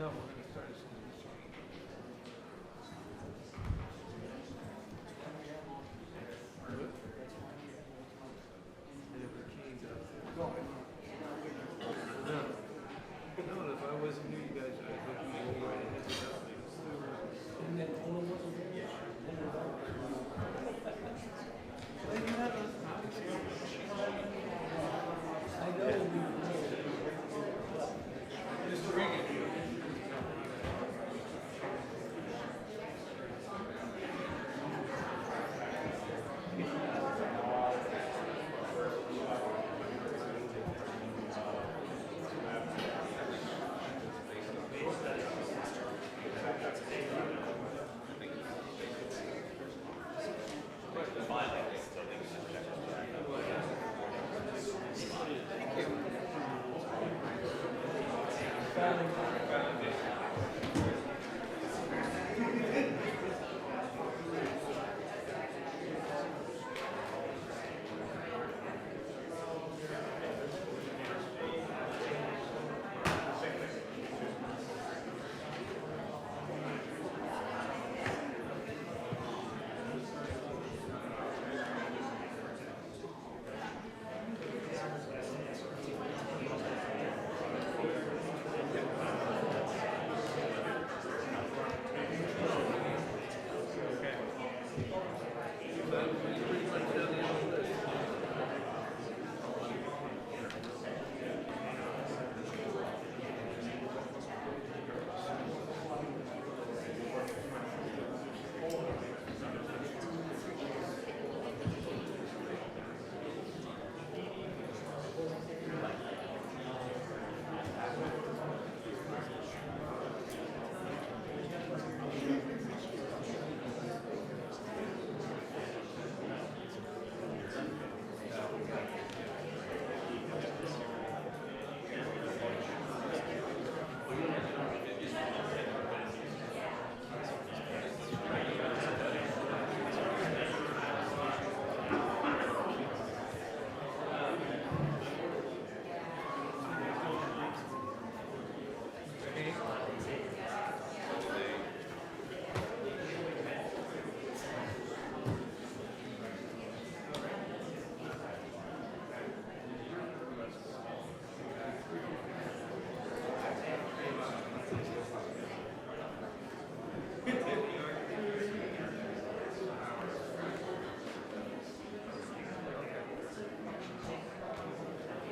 No, we're gonna start as soon as no, if I wasn't here, you guys, I would be go right ahead without me. Mr. Regan.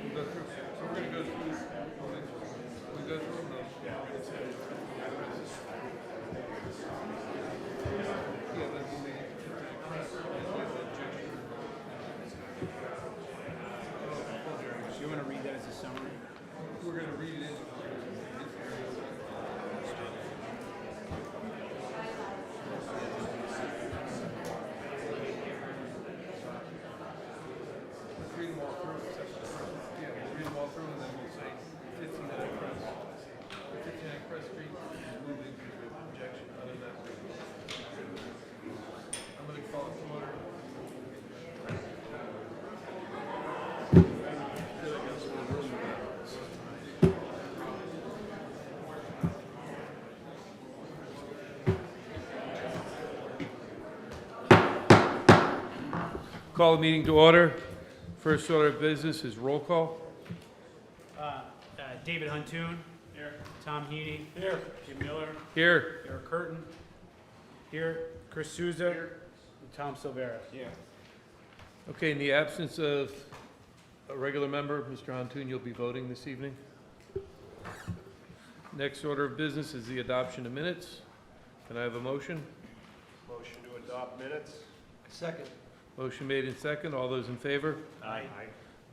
We'll go through, so we're gonna go through, we go through them. Yeah, that's the, So you want to read that as a summary? we're gonna read it. Let's read them all through, except for the first one. Yeah, we'll read them all through and then we'll say 59 Crest. 59 Crest Street is moving with objection. Other than that, I'm gonna call it to order. Call the meeting to order. First order of business is roll call. David Huntoon. Here. Tom Heaney. Here. Jim Miller. Here. Eric Curtin. Here. Chris Souza. Here. And Tom Silvera. Here. Okay, in the absence of a regular member, Mr. Huntoon, you'll be voting this evening. Next order of business is the adoption of minutes. Can I have a motion? Motion to adopt minutes? Second. Motion made in second. All those in favor? Aye.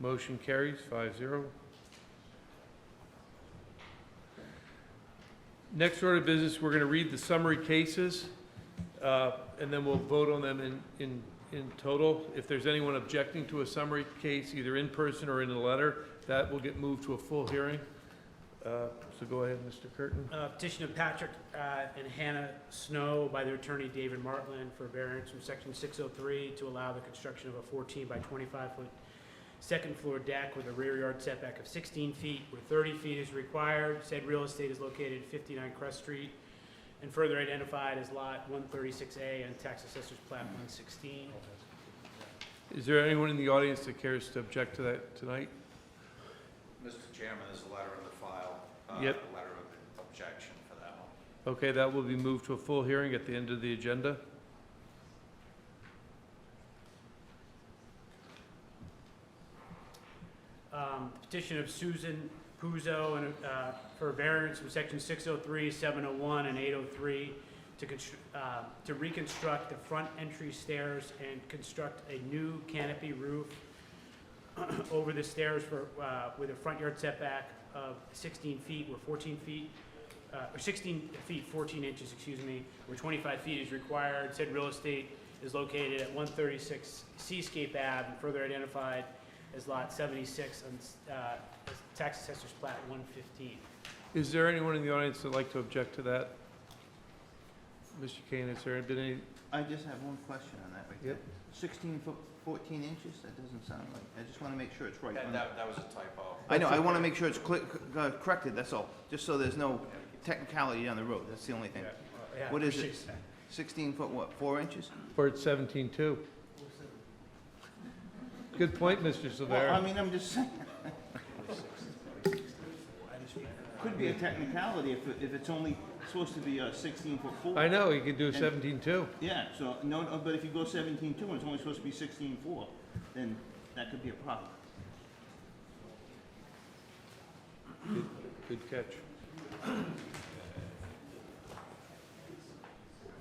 Motion carries 5-0. Next order of business, we're going to read the summary cases, and then we'll vote on them in total. If there's anyone objecting to a summary case, either in person or in a letter, that will get moved to a full hearing. So go ahead, Mr. Curtin. Petition of Patrick and Hannah Snow by their attorney David Martland for variance from section 603 to allow the construction of a 14 by 25 foot second floor deck with a rear yard setback of 16 feet, where 30 feet is required. Said real estate is located at 59 Crest Street and further identified as Lot 136A on Tax Assessor's Plat 116. Is there anyone in the audience that cares to object to that tonight? Mr. Chairman, there's a letter in the file. Yep. A letter of objection for that one. Okay, that will be moved to a full hearing at the end of the agenda. Petition of Susan Puzo and, for variance from section 603, 701, and 803 to reconstruct the front entry stairs and construct a new canopy roof over the stairs with a front yard setback of 16 feet, where 14 feet, or 16 feet, 14 inches, excuse me, where 25 feet is required. Said real estate is located at 136 Seascape Ave and further identified as Lot 76 on Tax Assessor's Plat 115. Is there anyone in the audience that'd like to object to that? Mr. Kane, has there been any? I just have one question on that right there. Yep. 16 foot, 14 inches? That doesn't sound like, I just want to make sure it's right. That was a typo. I know, I want to make sure it's corrected, that's all. Just so there's no technicality on the road, that's the only thing. Yeah, What is it? appreciate that. 16 foot what, 4 inches? Or it's 17.2? Good point, Mr. Well, I Silvera. mean, I'm just saying. Could be a technicality if it's only supposed to be a 16 foot 4. I know, you could do 17.2. Yeah, so, no, but if you go 17.2 and it's only supposed to be 16.4, then that could be a problem. Good catch.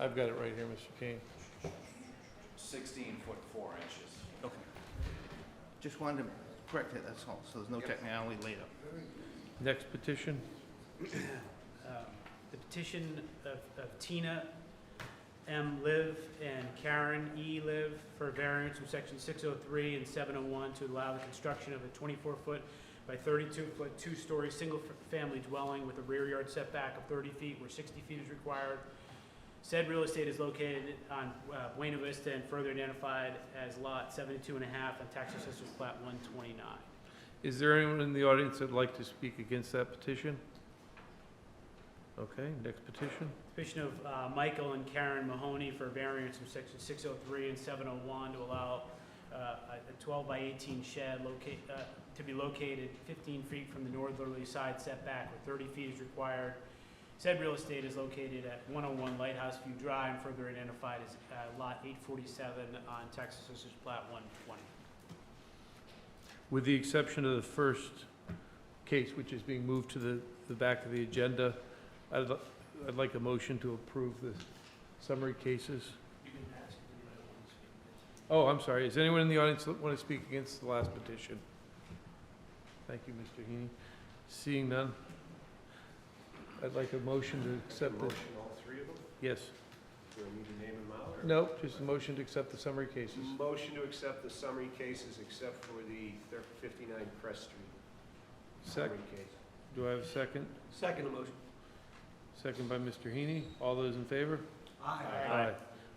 I've got it right here, Mr. Kane. 16 foot 4 inches. Okay. Just wanted to correct it, that's all, so there's no technicality later. Next petition. The petition of Tina M. Liv and Karen E. Liv for variance from section 603 and 701 to allow the construction of a 24-foot by 32-foot, two-story, single-family dwelling with a rear yard setback of 30 feet where 60 feet is required. Said real estate is located on Buena Vista and further identified as Lot 72.5 on Tax Assessor's Plat 129. Is there anyone in the audience that'd like to speak against that petition? Okay, next petition. Petition of Michael and Karen Mahoney for variance from section 603 and 701 to allow a 12 by 18 shed to be located 15 feet from the northerly side setback where 30 feet is required. Said real estate is located at 101 Lighthouse View Drive and further identified as Lot 847 on Tax Assessor's Plat 120. With the exception of the first case, which is being moved to the back of the agenda, I'd like a motion to approve the summary cases. Oh, I'm sorry. Is anyone in the audience that want to speak against the last petition? Thank you, Mr. Heaney. Seeing none, I'd like a motion to accept the, Motion, all three of them? yes. Do I need to name them out, or? No, just a motion to accept the summary cases. Motion to accept the summary cases except for the 59 Crest Street Second. summary case. Do I have a second? Second motion. Second by Mr. Heaney. All those in favor? Aye.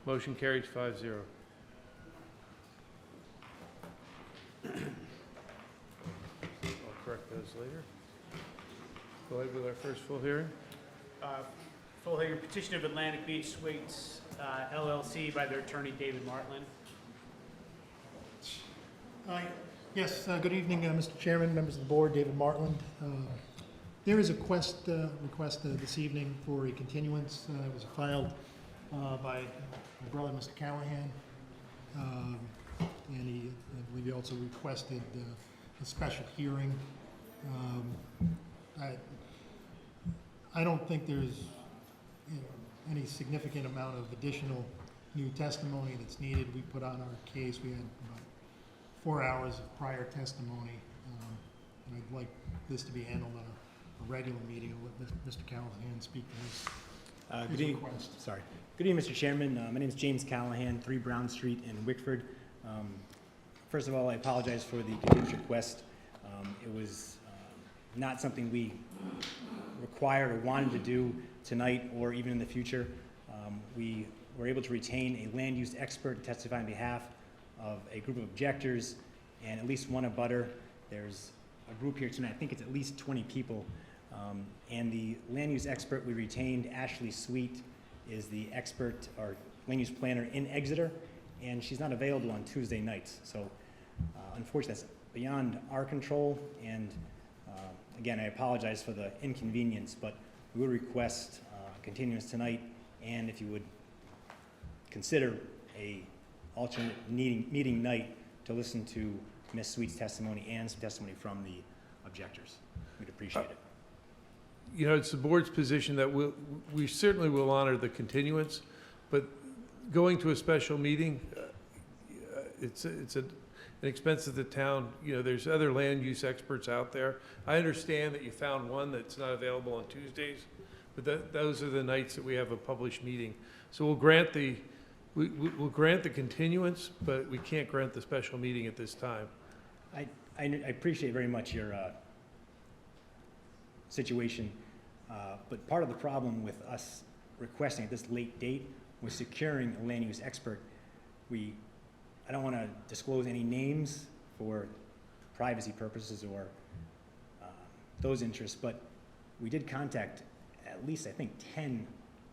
Motion carries 5-0. I'll correct those later. Go ahead with our first full hearing. Full hearing petition of Atlantic Beach Suites LLC by their attorney David Martland. Yes, good evening, Mr. Chairman, members of the board, David Martland. There is a request this evening for a continuance. It was filed by my brother, Mr. Callahan, and I believe he also requested a special hearing. I don't think there's any significant amount of additional new testimony that's needed. We put on our case. We had about 4 hours of prior testimony, and I'd like this to be handled on a regular meeting. I'll let Mr. Callahan speak to his Good evening. request. Sorry. Good evening, Mr. Chairman. My name is James Callahan, 3 Brown Street in Wickford. First of all, I apologize for the continuance request. It was not something we required or wanted to do tonight or even in the future. We were able to retain a land use expert to testify on behalf of a group of objectors, and at least one abutter. There's a group here tonight, I think it's at least 20 people. And the land use expert we retained, Ashley Sweet, is the expert or land use planner in Exeter, and she's not available on Tuesday nights. So unfortunately, that's beyond our control, and again, I apologize for the inconvenience, but we would request continuance tonight, and if you would consider a alternate meeting night to listen to Ms. Sweet's testimony and some testimony from the objectors. We'd appreciate it. You know, it's the board's position that we certainly will honor the continuance, but going to a special meeting, it's an expense of the town. You know, there's other land use experts out there. I understand that you found one that's not available on Tuesdays, but those are the nights that we have a published meeting. So we'll grant we'll grant the continuance, but we can't grant the special meeting at this time. I appreciate very much your situation, but part of the problem with us requesting at this late date was securing a land use expert. I don't want to disclose any names for privacy purposes or those interests, but we did contact at least, I think, 10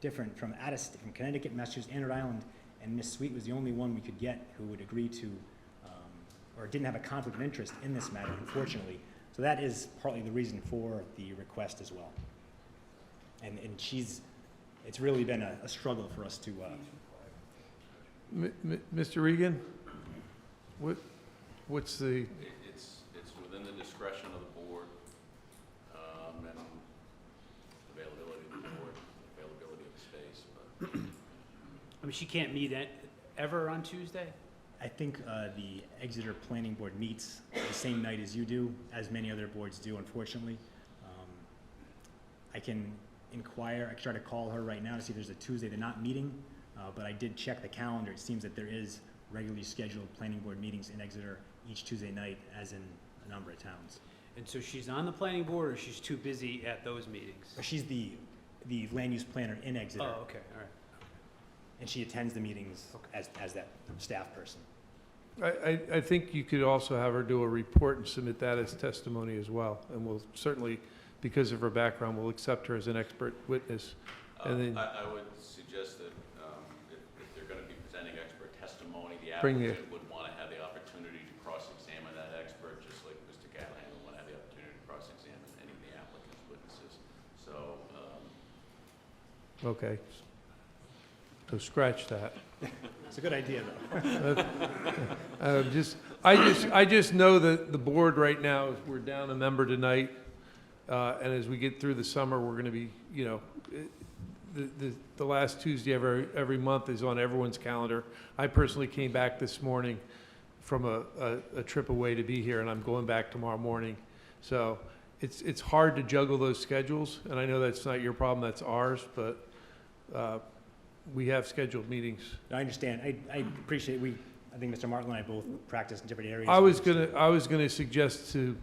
different from Connecticut, Massachusetts, and Rhode Island, and Ms. Sweet was the only one we could get who would agree to, or didn't have a conflict of interest in this matter, unfortunately. So that is partly the reason for the request as well. And it's really been a struggle for us to, Mr. Regan, what's the, It's within the discretion of the board, and availability of the board, availability of the space, but. I mean, she can't meet ever on Tuesday? I think the Exeter Planning Board meets the same night as you do, as many other boards do, unfortunately. I can inquire, I can try to call her right now to see if there's a Tuesday they're not meeting, but I did check the calendar. It seems that there is regularly scheduled planning board meetings in Exeter each Tuesday night, as in a number of towns. And so she's on the planning board, or she's too busy at those meetings? She's the land use planner in Exeter, Oh, okay, all right. and she attends the meetings as that staff person. I think you could also have her do a report and submit that as testimony as well. And we'll certainly, because of her background, we'll accept her as an expert witness. And then I would suggest that if they're going to be presenting expert testimony, the Bring the- applicant would want to have the opportunity to cross-examine that expert, just like Mr. Callahan would want to have the opportunity to cross-examine any of the applicant's witnesses. So, okay. So scratch that. It's a good idea, though. I just know that the board right now, we're down a member tonight, and as we get through the summer, we're gonna be, you know, the last Tuesday of every month is on everyone's calendar. I personally came back this morning from a trip away to be here, and I'm going back tomorrow morning. So it's hard to juggle those schedules, and I know that's not your problem, that's ours, but we have scheduled meetings. I understand. I appreciate I think Mr. Martland and I both practice in different areas. I was gonna suggest to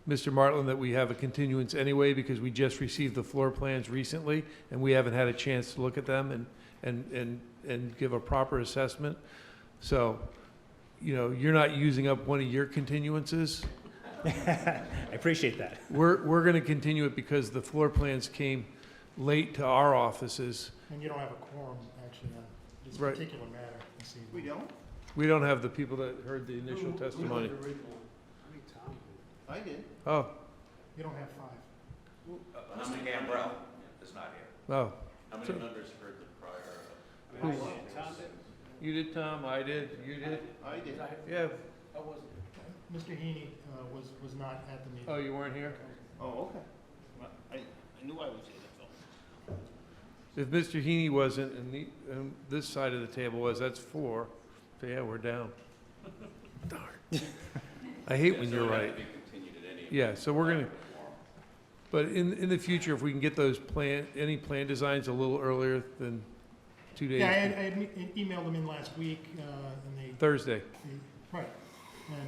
Mr. Martland that we have a continuance anyway, because we just received the floor plans recently, and we haven't had a chance to look at them and give a proper assessment. So, you know, you're not using up one of your continuances. I appreciate that. We're gonna continue it because the floor plans came late to our offices. And you don't have a quorum, actually, on this Right. particular matter this evening. We don't? We don't have the people that heard the initial testimony. I did. Oh, You don't have 5. Mr. Gambrell is not here. oh. how many So- members heard the prior? You did, Tom, I did, you did? I did. Yeah. Mr. Heaney was not at the meeting. Oh, you weren't here? Oh, okay. I knew I was here, that's all. If Mr. Heaney wasn't and this side of the table was, that's 4. So yeah, we're down. Darn. I hate when you're right. Yeah, so we're gonna, but in the future, if we can get those any plan designs a little earlier than 2 days. Yeah, I had emailed them in last week, and they, Thursday. right. And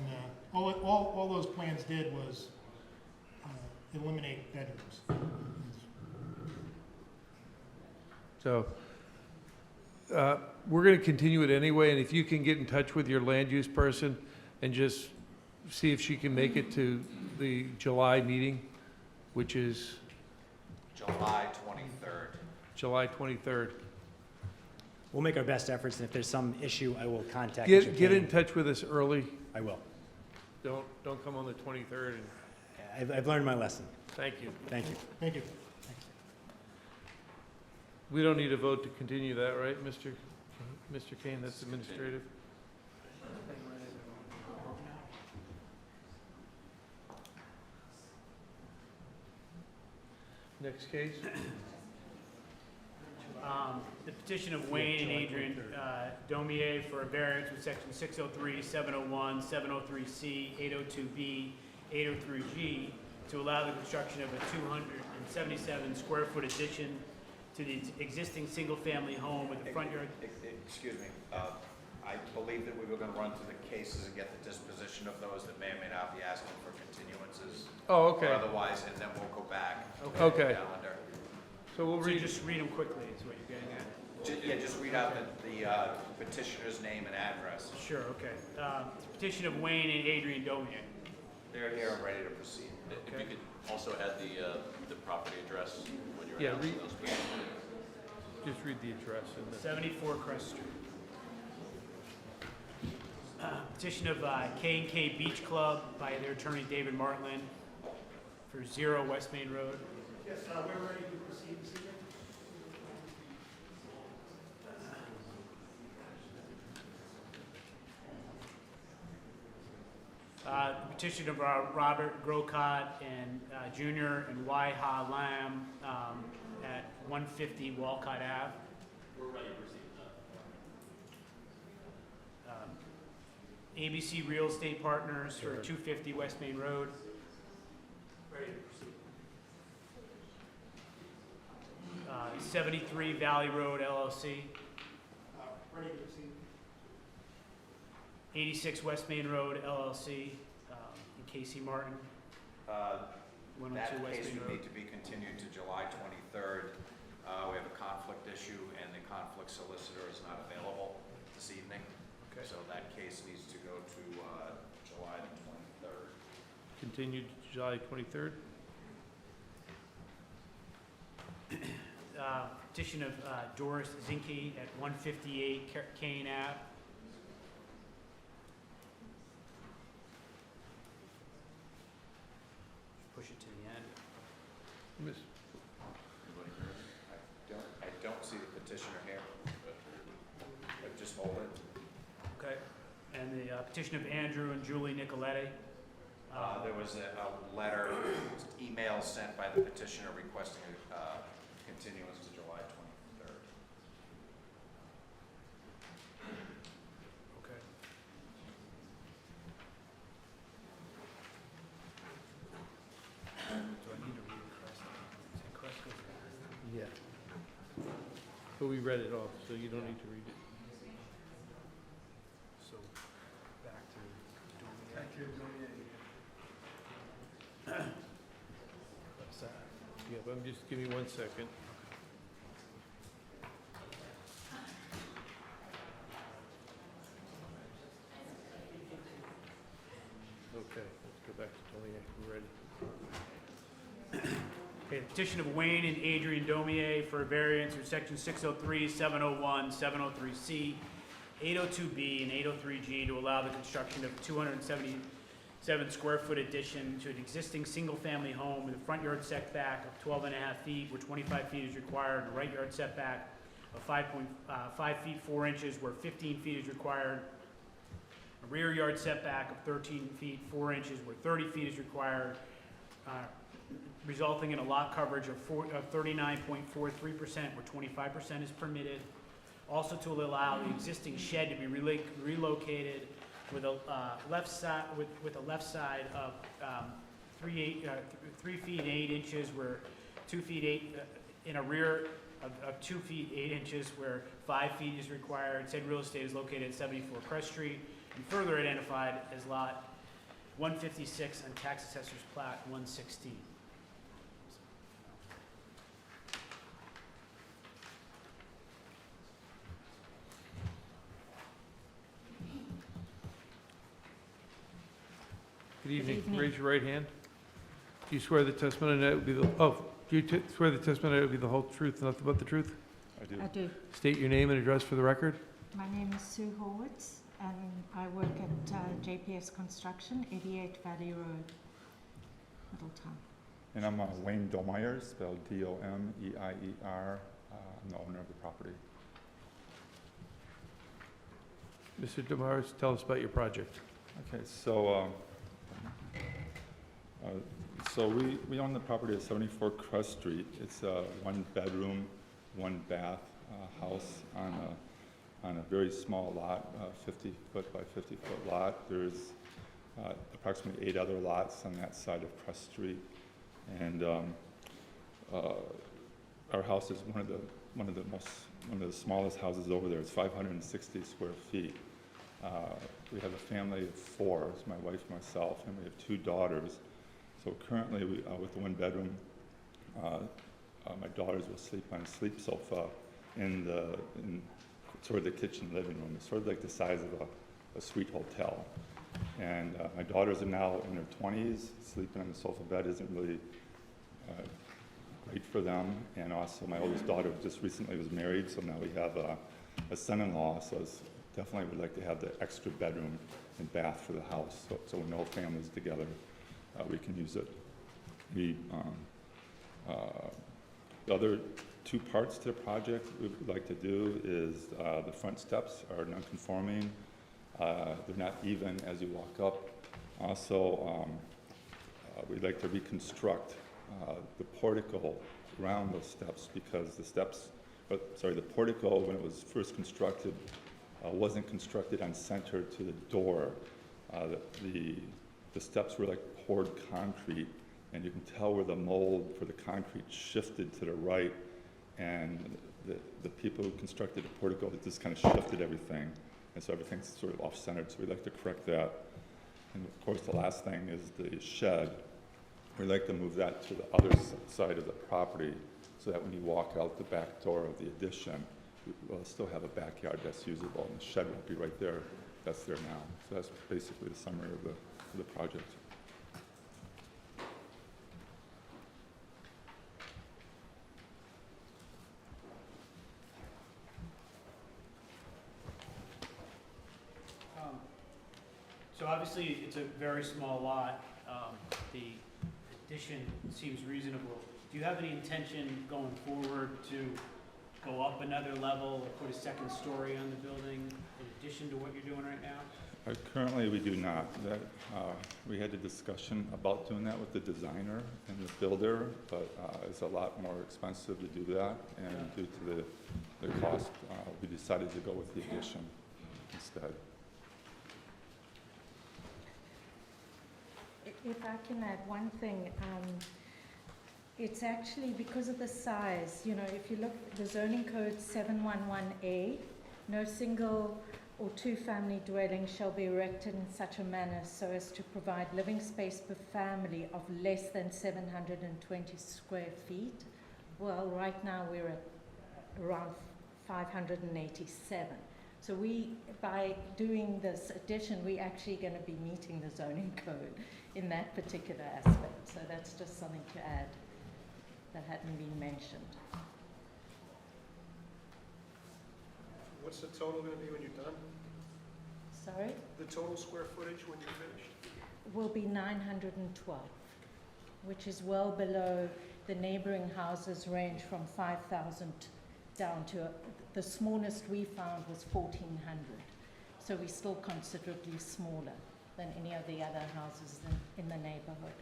all those plans did was eliminate bedrooms. So, we're gonna continue it anyway, and if you can get in touch with your land use person and just see if she can make it to the July meeting, which is July 23rd. July 23rd. We'll make our best efforts, and if there's some issue, I will contact Mr. Get in Kane. touch with us early. I will. Don't come on the 23rd, and I've learned my lesson. thank you. Thank you. Thank you. We don't need a vote to continue that, right, Mr. Kane? That's administrative. Next case? The petition of Wayne and Adrian Domier for a variance with section 603, 701, 703C, 802B, 803G to allow the construction of a 277 square foot addition to the existing single-family home with a front yard. Excuse me, I believe that we were gonna run through the cases and get the disposition of those that may or may not be asking for continuances. Oh, Or okay. otherwise, and then we'll go back. Okay. Calendar. So we'll So read, just read them quickly, is what you're getting at. Yeah, just read out the petitioner's name and address. Sure, okay. Petition of Wayne and Adrian Domier. They're here and ready to proceed. If you could also add the property address when you're Yeah, announcing read- those. please. just read the address and then. 74 Crest Street. Petition of K&K Beach Club by their attorney David Martland for 0 West Main Road. Yes, we're ready to proceed this evening. Petition of Robert Grocott and Jr. and Y.Ha Lam at 150 Walcott Ave. We're ready to proceed. ABC Real Estate Partners for 250 West Main Road. Ready to proceed. 73 Valley Road LLC. Ready to proceed. 86 West Main Road LLC, and Casey Martin, That 102 West case Main would Road. need to be continued to July 23rd. We have a conflict issue, and the conflict solicitor is not available this evening. Okay. So that case needs to go to July the 23rd. Continued to July 23rd. Petition of Doris Zinke at 158 Kane Ave. Push it to the end. Miss- Anybody here? I don't see the petitioner here. Just hold it. Okay. And the petition of Andrew and Julie Nicoletti. There was a letter, email sent by the petitioner requesting a continuance to July 23rd. Okay. Do I need to read Crest? Is it Crest goes there? Yeah. But we read it off, so you don't need to read it. So, back to Domier. Thank you. What's that? Yeah, but just give me 1 second. Okay, let's go back to Tony, we're ready. Okay, the petition of Wayne and Adrian Domier for a variance from section 603, 701, 703C, 802B, and 803G to allow the construction of a 277 square foot addition to an existing single-family home with a front yard setback of 12.5 feet, where 25 feet is required, and a right yard setback of 5 feet 4 inches, where 15 feet is required, a rear yard setback of 13 feet 4 inches, where 30 feet is required, resulting in a lot coverage of 39.43%, where 25% is permitted. Also to allow the existing shed to be relocated with a left side, with a left side of 3 feet 8 inches, where 2 feet 8, in a rear of 2 feet 8 inches, where 5 feet is required. Said real estate is located at 74 Crest Street, and further identified as lot 156 on Tax Assessor's Plat 116. Good evening. evening. Raise your right hand. Do you swear the testimony that would be the, do you swear the testimony that would be the whole truth, and nothing but the truth? I do. State your name and address for the record. My name is Sue Horwitz, and I work at JPS Construction, 88 Valley Road, Middletown. And I'm Wayne Domeyer, spelled D-O-M-E-I-E-R. I'm the owner of the property. Mr. Damaris, tell us about your project. Okay, so we own the property at 74 Crest Street. It's a one-bedroom, one-bath house on a very small lot, 50-foot by 50-foot lot. There's approximately 8 other lots on that side of Crest Street, and our house is one of the smallest houses over there. It's 560 square feet. We have a family of 4. It's my wife, myself, and we have 2 daughters. So currently, with the one bedroom, my daughters will sleep on a sleep sofa in sort of the kitchen living room. It's sort of like the size of a suite hotel. And my daughters are now in their 20s. Sleeping on the sofa bed isn't really great for them. And also, my oldest daughter just recently was married, so now we have a son-in-law. So it's definitely would like to have the extra bedroom and bath for the house. So when the whole family's together, we can use it. The other 2 parts to the project we would like to do is the front steps are non-conforming. They're not even as you walk up. Also, we'd like to reconstruct the portico around those steps, because the portico, when it was first constructed, wasn't constructed on center to the door. The steps were like poured concrete, and you can tell where the mold for the concrete shifted to the right, and the people who constructed the portico just kind of shifted everything, and so everything's sort of off-centered, so we'd like to correct that. And of course, the last thing is the shed. We'd like to move that to the other side of the property, so that when you walk out the back door of the addition, we'll still have a backyard that's usable, and the shed won't be right there. That's there now. So that's basically the summary of the project. So obviously, it's a very small lot. The addition seems reasonable. Do you have any intention going forward to go up another level or put a second story on the building in addition to what you're doing right now? Currently, we do not. We had a discussion about doing that with the designer and the builder, but it's a lot more expensive to do that, and due to the cost, we decided to go with the addition instead. If I can add one thing, it's actually because of the size. You know, if you look, the zoning code 711A, no single or 2 family dwelling shall be erected in such a manner so as to provide living space per family of less than 720 square feet. Well, right now we're at around 587. So by doing this addition, we're actually going to be meeting the zoning code in that particular aspect. So that's just something to add that hadn't been mentioned. What's the total going to be when you're done? Sorry? The total square footage when you're finished? Will be 912, which is well below the neighboring houses range from 5,000 down to, the smallest we found was 1,400. So we're still considerably smaller than any of the other houses in the neighborhood.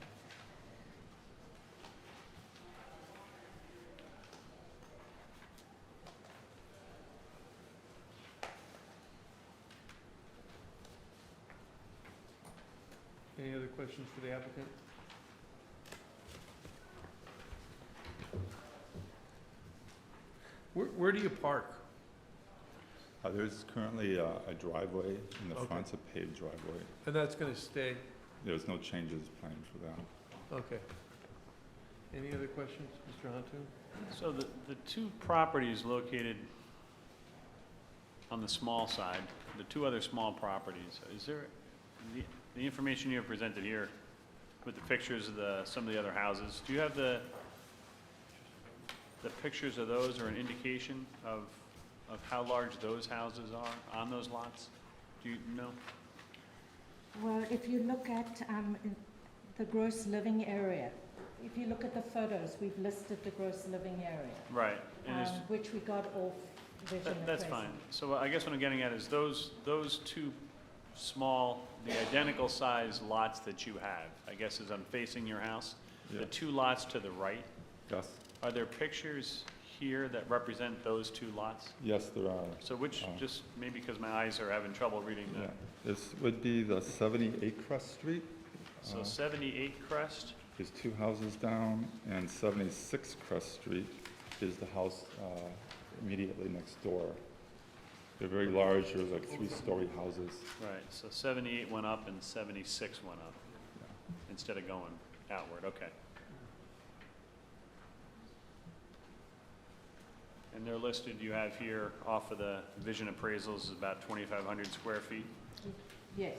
Any other questions for the applicant? Where do you park? There's currently a driveway in the Okay. front, it's a paved driveway. And that's going to stay? There's no changes planned for that. Okay. Any other questions, Mr. Huntoon? So the 2 properties located on the small side, the 2 other small properties, is there, the information you have presented here with the pictures of some of the other houses, do you have the pictures of those or an indication of how large those houses are on those lots? Do you know? Well, if you look at the gross living area, if you look at the photos, we've listed the gross living area, Right. And is, which we got off Vision that's Appraisal. fine. So I guess what I'm getting at is those two small, the identical size lots that you have, I guess as I'm facing your house, Yeah. the two lots to the right, Yes, are there pictures here that represent those two lots? yes, there are. So which, Oh. just maybe because my eyes are having trouble reading Yeah, the, this would be the 78 Crest Street. so 78 Crest, There's two houses down, and 76 Crest Street is the house immediately next door. They're very large, there's like 3-story houses. right, so 78 went up and 76 went up, instead of going outward, okay. And they're listed, you have here, off of the Vision Appraisals, is about 2,500 square feet, Yes,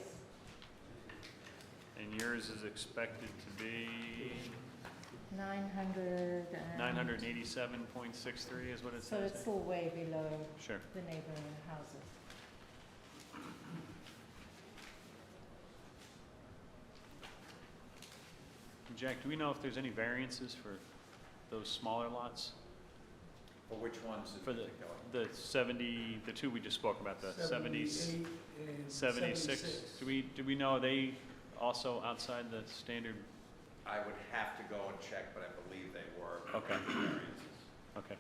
and yours is expected to be 900 and... 987.63 is what it So says? it's still way below Sure. the neighboring houses. Jack, do we know if there's any variances for those smaller lots? Well, which ones For did the, it go? the 70, the two we just spoke about, the 70, 78 and 76? Do we know, are they also outside the standard? I would have to go and check, but I believe they were. Okay. Variances. Okay,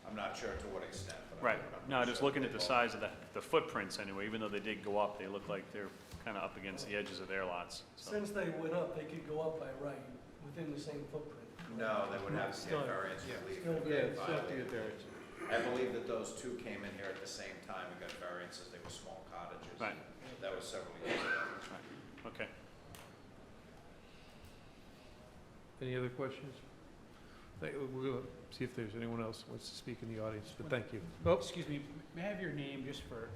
I'm not sure to what extent, but right. I'm No, just sure looking they at the both- size of the footprints anyway, even though they did go up, they look like they're kind of up against the edges of their lots, so. Since they went up, they could go up by right within the same footprint. No, they would have to Still- get variance relief. still if Yeah, they it's still have to violated. get variance. I believe that those two came in here at the same time and got variances. They were small cottages. Right. That was several years ago. Okay. Any other questions? We're going to see if there's anyone else who wants to speak in the audience, but thank you. Oh, excuse me, may I have your name just for,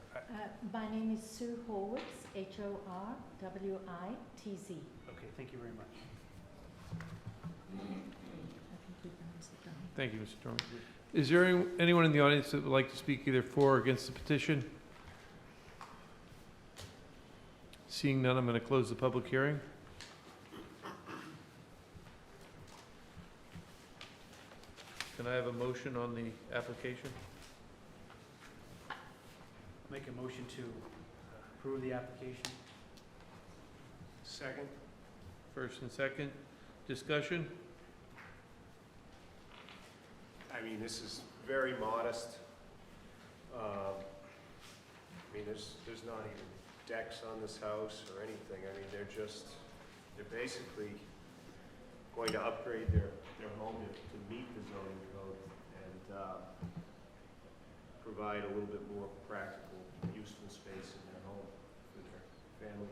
My name is Sue Horwitz, Horwitz. okay, thank you very much. I think we bounced it down. thank you, Mr. Torman. Is there anyone in the audience that would like to speak either for or against the petition? Seeing none, I'm going to close the public hearing. Can I have a motion on the application? Make a motion to approve the application. Second? First and second, discussion? I mean, this is very modest. I mean, there's not even decks on this house or anything. I mean, they're basically going to upgrade their home to meet the zoning code and provide a little bit more practical, useful space in their home for their family.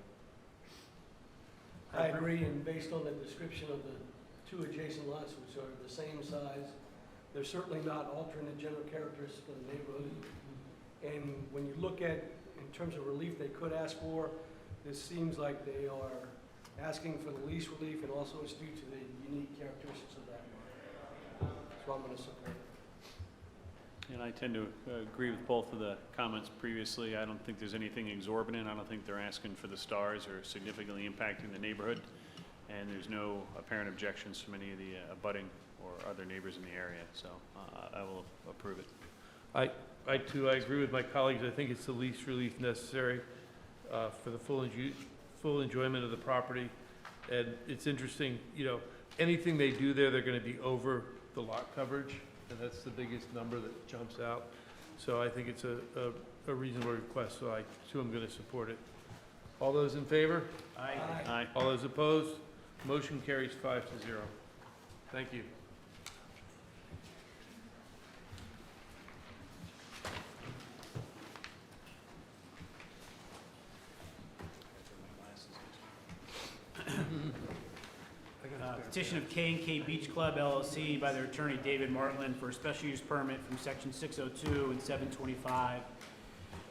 I agree, and based on the description of the two adjacent lots, which are the same size, they're certainly not altering the general characteristics of the neighborhood. And when you look at, in terms of relief they could ask for, this seems like they are asking for the least relief, and also it's due to the unique characteristics of that lot. So I'm gonna support it. And I tend to agree with both of the comments previously. I don't think there's anything exorbitant. I don't think they're asking for the stars or significantly impacting the neighborhood. And there's no apparent objections from any of the abutting or other neighbors in the area, so I will approve it. I too, I agree with my colleagues. I think it's the least relief necessary for the full enjoyment of the property. And it's interesting, anything they do there, they're going to be over the lot coverage, and that's the biggest number that jumps out. So I think it's a reasonable request, so I too am going to support it. All those in favor? Aye. Aye. All those opposed? Motion carries 5-0. Thank you. Petition of K&K Beach Club LLC by their attorney David Martland for a special use permit from section 602 and 725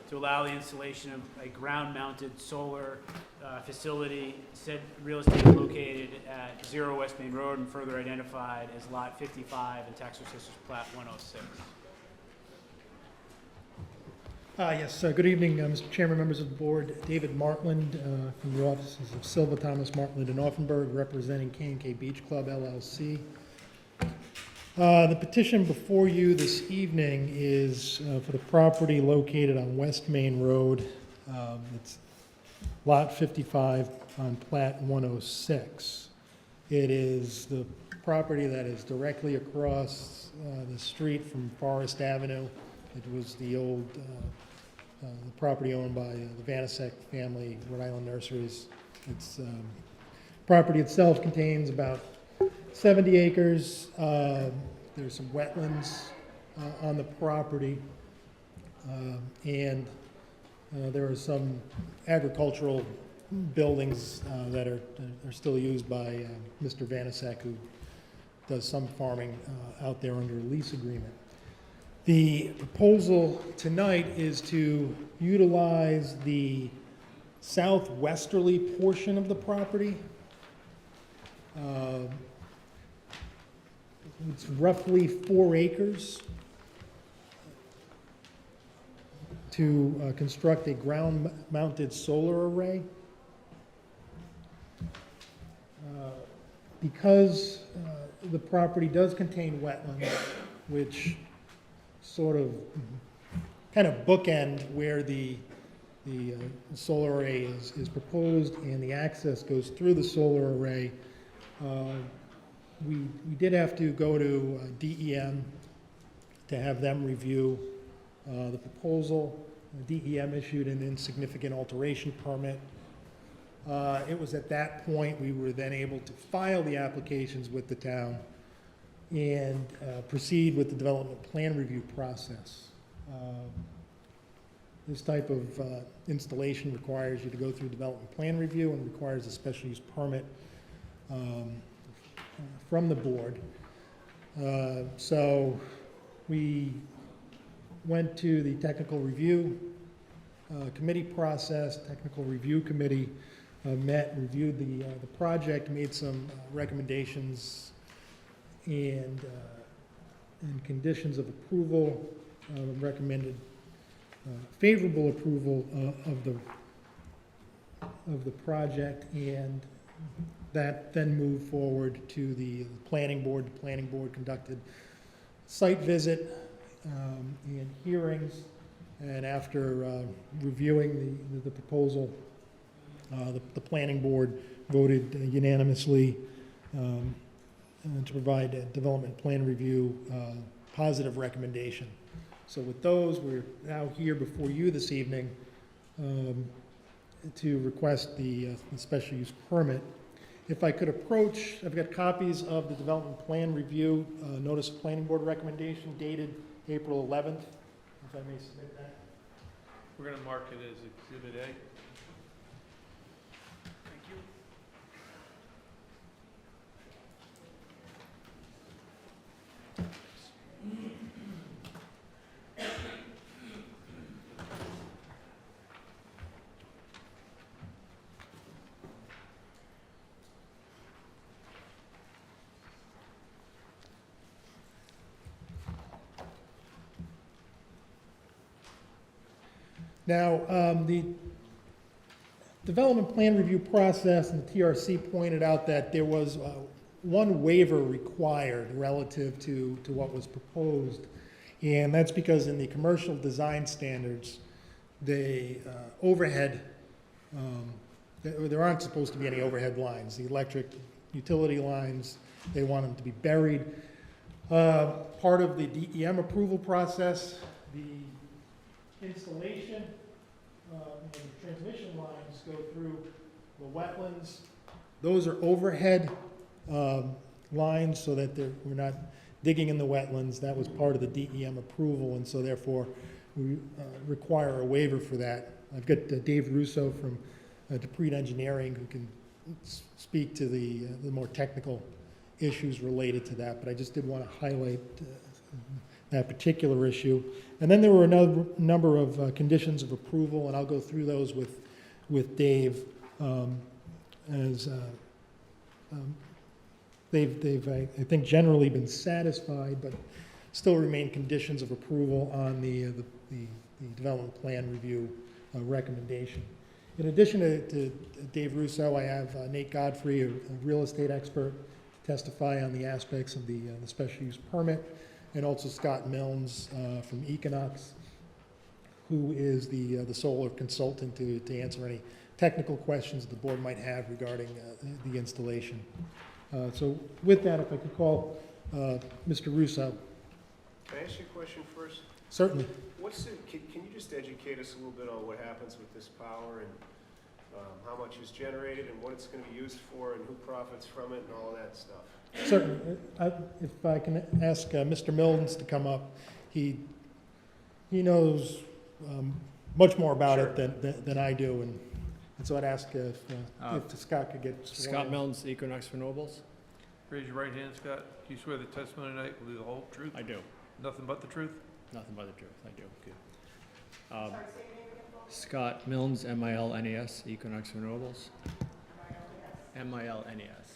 to allow the installation of a ground-mounted solar facility, said real estate located at 0 West Main Road and further identified as Lot 55 in Tax Assessor's Plat 106. Yes, good evening, Mr. Chairman, members of the board. David Martland from the offices of Silva, Thomas, Martland, and Offenberg, representing K&K Beach Club LLC. The petition before you this evening is for the property located on West Main Road. It's Lot 55 on Plat 106. It is the property that is directly across the street from Forest Avenue. It was the old the property owned by the Vanasek family, Rhode Island Nurseries. Its property itself contains about 70 acres. There's some wetlands on the property, and there are some agricultural buildings that are still used by Mr. Vanasek, who does some farming out there under a lease agreement. The proposal tonight is to utilize the southwesterly portion of the property. It's roughly 4 acres to construct a ground-mounted solar array. Because the property does contain wetlands, which sort of kind of bookend where the solar array is proposed, and the access goes through the solar array. We did have to go to DEM to have them review the proposal. DEM issued an insignificant alteration permit. It was at that point we were then able to file the applications with the town and proceed with the development plan review process. This type of installation requires you to go through development plan review and requires a special use permit from the board. So we went to the technical review committee process. Technical review committee met, reviewed the project, made some recommendations and conditions of approval, recommended favorable approval of the project, and that then moved forward to the planning board. The planning board conducted site visit and hearings, and after reviewing the proposal, the planning board voted unanimously to provide a development plan review positive recommendation. So with those, we're now here before you this evening to request the special use permit. If I could approach, I've got copies of the development plan review notice of planning board recommendation dated April 11th, if I may submit that. We're going to mark it as Exhibit A. Now, the development plan review process and the TRC pointed out that there was one waiver required relative to what was proposed. And that's because in the commercial design standards, the overhead, there aren't supposed to be any overhead lines. The electric utility lines, they want them to be buried. Part of the DEM approval process, the installation and the transmission lines go through the wetlands. Those are overhead lines so that we're not digging in the wetlands. That was part of the DEM approval, and so therefore we require a waiver for that. I've got Dave Russo from Dupree Engineering who can speak to the more technical issues related to that, but I just did want to highlight that particular issue. And then there were another number of conditions of approval, and I'll go through those with Dave. They've, I think, generally been satisfied, but still remain conditions of approval on the development plan review recommendation. In addition to Dave Russo, I have Nate Godfrey, a real estate expert, to testify on the aspects of the special use permit, and also Scott Milnes from Equinox, who is the solar consultant to answer any technical questions the board might have regarding the installation. So with that, if I could call Mr. Russo. Can I ask you a question first? Certainly. Can you just educate us a little bit on what happens with this power and how much is generated and what it's going to be used for and who profits from it and all that stuff? Certainly. If I can ask Mr. Milnes to come up, he knows much more about it than I do, and so I'd ask if Scott could get sworn Scott in. Milnes, Equinox Renewables. Raise your right hand, Scott. Do you swear the testimony tonight will be the whole truth? I do. Nothing but the truth? Nothing but the truth, I do. Scott Milnes, M-I-L-N-E-S, Equinox Renewables. M-I-L-N-E-S.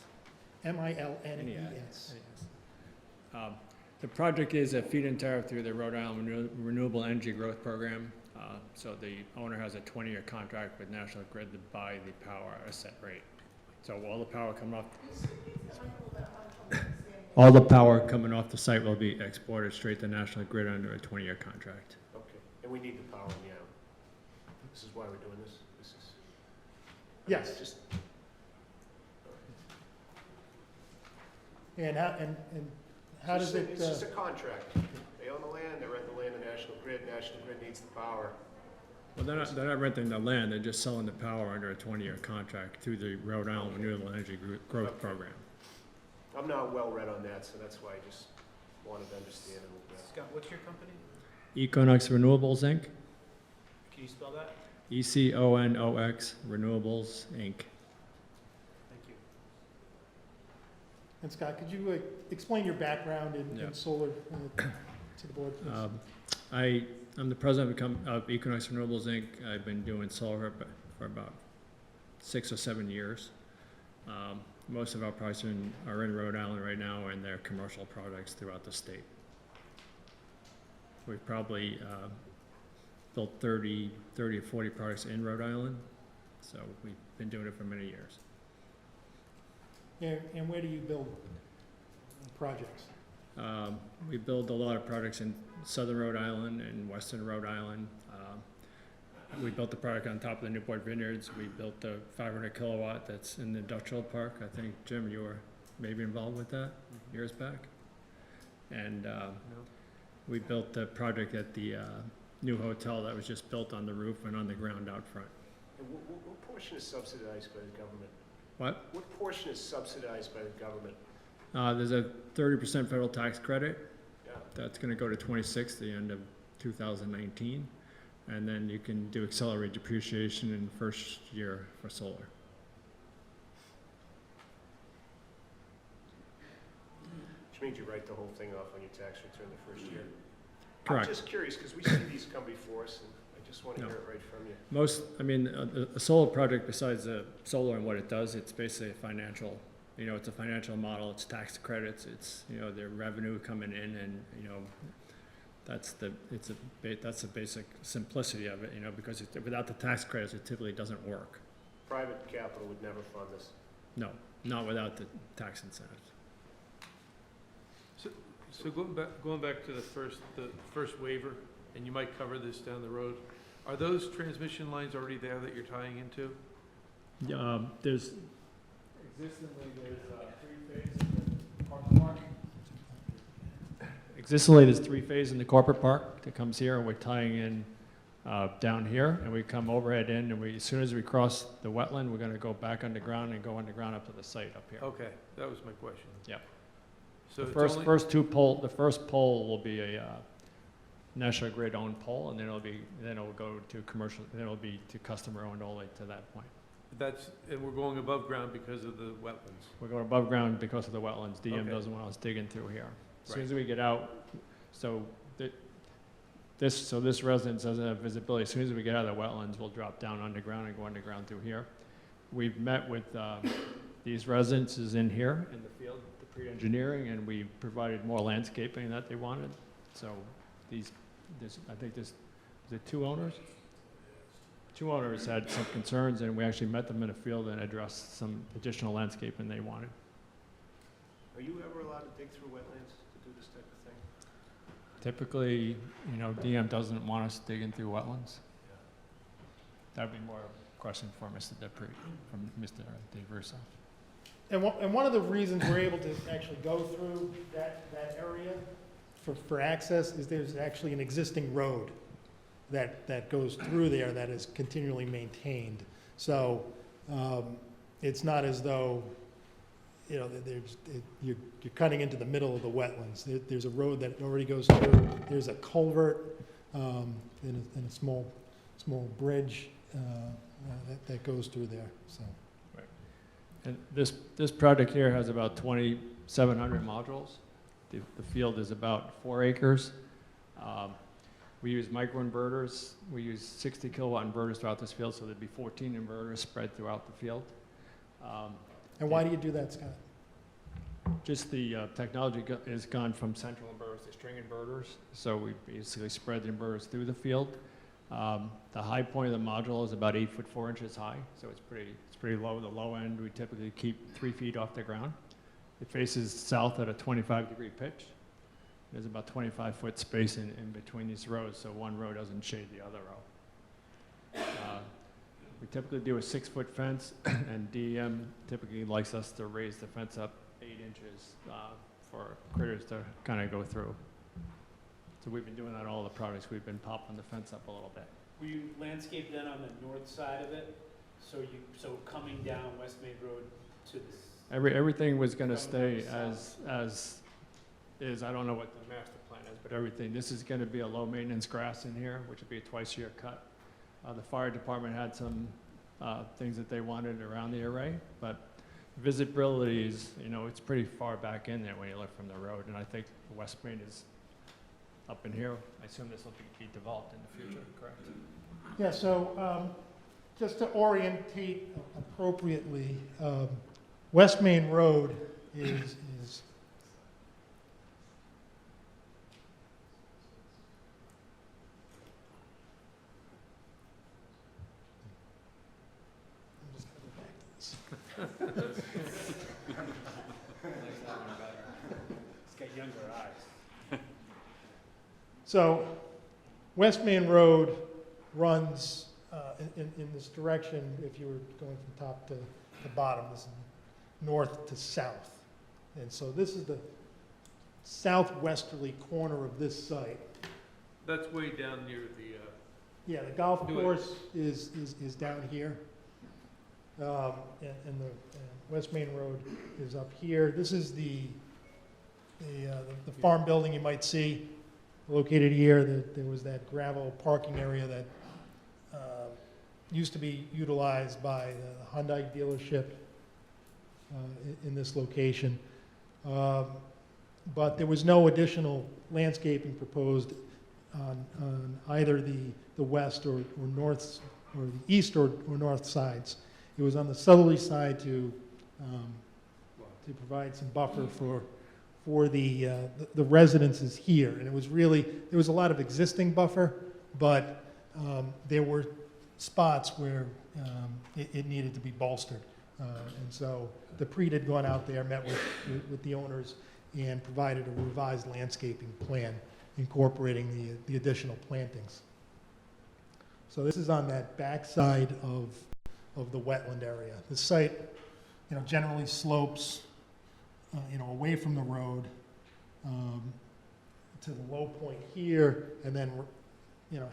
M-I-L-N-E-S. The project is a feed-in tariff through the Rhode Island Renewable Energy Growth Program. So the owner has a 20-year contract with National Grid to buy the power at a set rate. So all the power coming off the site will be exported straight to National Grid under a 20-year contract. Okay, and we need the power now. This is why we're doing this? This is... Yes. Just... And how does it? It's just a contract. They own the land, they rent the land to National Grid needs the power. Well, they're not renting the land, they're just selling the power under a 20-year contract through the Rhode Island Renewable Energy Growth Program. I'm not well read on that, so that's why I just wanted to understand it a little bit. Scott, what's your company? Equinox Renewables, Inc. Can you spell that? ECONOX Renewables, Inc. Thank you. And Scott, could you explain your background in solar to the board, please? I'm the president of Equinox Renewables, Inc. I've been doing solar for about 6 or 7 years. Most of our projects are in Rhode Island right now, and they're commercial projects throughout the state. We've probably built 30 or 40 projects in Rhode Island, so we've been doing it for many years. And where do you build projects? We build a lot of projects in southern Rhode Island and western Rhode Island. We built the project on top of the Newport Vineyards. We built the 500 kilowatt that's in the industrial park. I think, Jim, you were maybe involved with that years back. And we built the project at the new hotel that was just built on the roof and on the ground out front. And what portion is subsidized by the government? What? What portion is subsidized by the government? There's a 30% federal tax credit. Yeah. That's going to go to 26 at the end of 2019. And then you can do accelerated depreciation in the first year for solar. Which means you write the whole thing off on your tax return the first year. Correct. I'm just curious, because we see these come before us, and I just want to hear it right from you. A solar project, besides the solar and what it does, it's basically a financial, it's a financial model, it's tax credits, it's, their revenue coming in, and, that's the basic simplicity of it, because without the tax credits, it typically doesn't work. Private capital would never fund this. No, not without the tax incentives. So going back to the first waiver, and you might cover this down the road, are those transmission lines already there that you're tying into? There's Existingly, there's 3 phases in the corporate park that comes here, and we're tying in down here, and we come overhead in, and as soon as we cross the wetland, we're going to go back underground and go underground up to the site up here. Okay, that was my question. Yep. So The first pole will be a National Grid owned pole, and then it'll go to commercial, then it'll be to customer owned all the way to that point. And we're going above ground because of the wetlands. We're going above ground because of the wetlands. DM Okay. doesn't want us digging through here. As soon as we get out, so this residence doesn't have visibility. As soon as we get out of the wetlands, we'll drop down underground and go underground through here. We've met with these residences in here in the field, the pre-engineering, and we provided more landscaping that they wanted. So I think is it two owners? Two owners had some concerns, and we actually met them in the field and addressed some additional landscaping they wanted. Are you ever allowed to dig through wetlands to do this type of thing? Typically, DM doesn't want us digging through wetlands. That'd be more a question for Mr. Dupree, from Mr. DeVersa. And one of the reasons we're able to actually go through that area for access is there's actually an existing road that goes through there that is continually maintained. So it's not as though, you're cutting into the middle of the wetlands. There's a road that already goes through. There's a culvert and a small bridge that goes through there. So. Right. And this project here has about 2,700 modules. The field is about 4 acres. We use microinverters. We use 60 kilowatt inverters throughout this field, so there'd be 14 inverters spread throughout the field. And why do you do that, Scott? Just the technology has gone from central inverters to string inverters, so we basically spread the inverters through the field. The high point of the module is about 8 foot 4 inches high, so it's pretty low. The low end we typically keep 3 feet off the ground. It faces south at a 25-degree pitch. There's about 25-foot space in between these rows, so one row doesn't shade the other row. We typically do a 6-foot fence, and DEM typically likes us to raise the fence up 8 inches for critters to kind of go through. So we've been doing that on all the projects. We've been popping the fence up a little bit. Will you landscape then on the north side of it? So coming down West Main Road to this? Everything was going to stay as is. I don't know what the master plan is, but everything. This is going to be a low maintenance grass in here, which would be a twice-a-year cut. The fire department had some things that they wanted around the array, but visibility is, it's pretty far back in there when you look from the road, and I think West Main is up in here. I assume this will be developed in the future, correct? Yeah, so just to orientate appropriately, West Main Road is It's got younger eyes. So West Main Road runs in this direction. If you were going from top to bottom, this is north to south. And so this is the southwesterly corner of this site. That's way down near the, Yeah, the golf course is down here. And the West Main Road is up here. This is the farm building you might see located here. There was that gravel parking area that used to be utilized by the Hyundai dealership in this location. But there was no additional landscaping proposed on either the west or north, or the east or north sides. It was on the southerly side to provide some buffer for the residences here. And it was really, there was a lot of existing buffer, but there were spots where it needed to be bolstered. And so the PRED had gone out there, met with the owners, and provided a revised landscaping plan incorporating the additional plantings. So this is on that backside of the wetland area. The site, generally slopes, away from the road to the low point here, and then,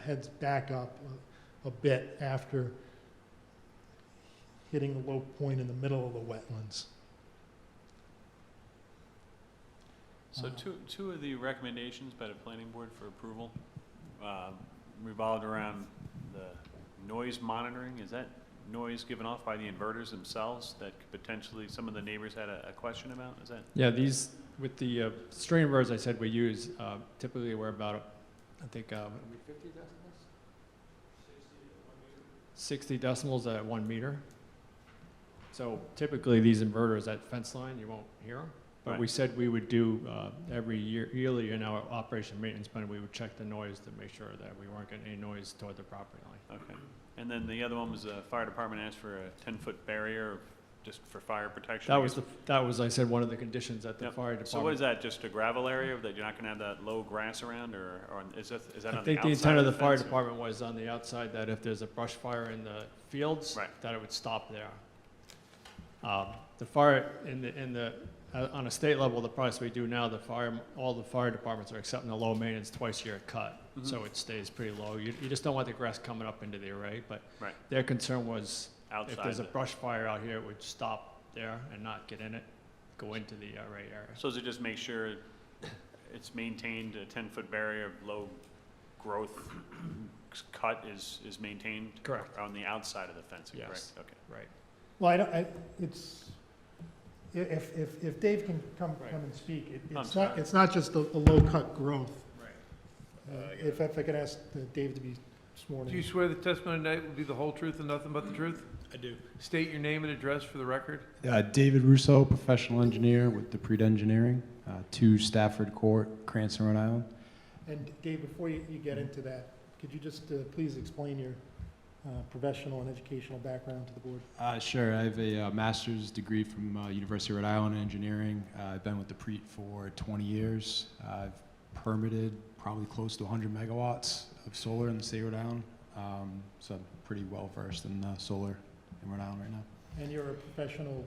heads back up a bit after hitting the low point in the middle of the wetlands. So two of the recommendations by the planning board for approval revolved around the noise monitoring. Is that noise given off by the inverters themselves that could potentially some of the neighbors had a question about? Is that? Yeah, these, with the string inverters I said we use, typically we're about I think, 60 decibels at 1 meter. So typically, these inverters at fence line, you won't hear them. But we Right. said we would do, every yearly in our operation maintenance plan, we would check the noise to make sure that we weren't getting any noise toward the property line. Okay. And then the other one was the fire department asked for a 10-foot barrier just for fire protection. That I was guess. that was, I said, one of the conditions that the Yep. fire department. So what is that, just a gravel area that you're not gonna have that low grass around, or is that I on the think the outside intent of the fire fence, or- department was on the outside, that if there's a brush fire in the fields, Right. that it would stop there. The fire, on a state level, the process we do now, all the fire departments are accepting a low maintenance twice a year cut, so it stays pretty low. You just don't want the grass coming up into the array, but Right. their concern was, if Outside there's a the- brush fire out here, it would stop there and not get in it, go into the array area. So does it just make sure it's maintained, a 10-foot barrier of low growth cut is maintained? Correct. On the outside of the fencing, correct? Yes. Okay. Right. Well, if Dave can come Right. and speak, I'm sorry. it's not just a low-cut growth. Right. If I could ask Dave to be sworn Do you in. swear the testimony tonight will be the whole truth and nothing but the truth? I do. State your name and address for the record. David Russo, professional engineer with DePrete Engineering, 2 Stafford Court, Cranston, Rhode Island. And Dave, before you get into that, could you just please explain your professional and educational background to the board? Sure, I have a master's degree from University of Rhode Island in engineering. I've been with DePrete for 20 years. I've permitted probably close to 100 megawatts of solar in the state of Rhode Island. So I'm pretty well versed in solar in Rhode Island right now. And you're a professional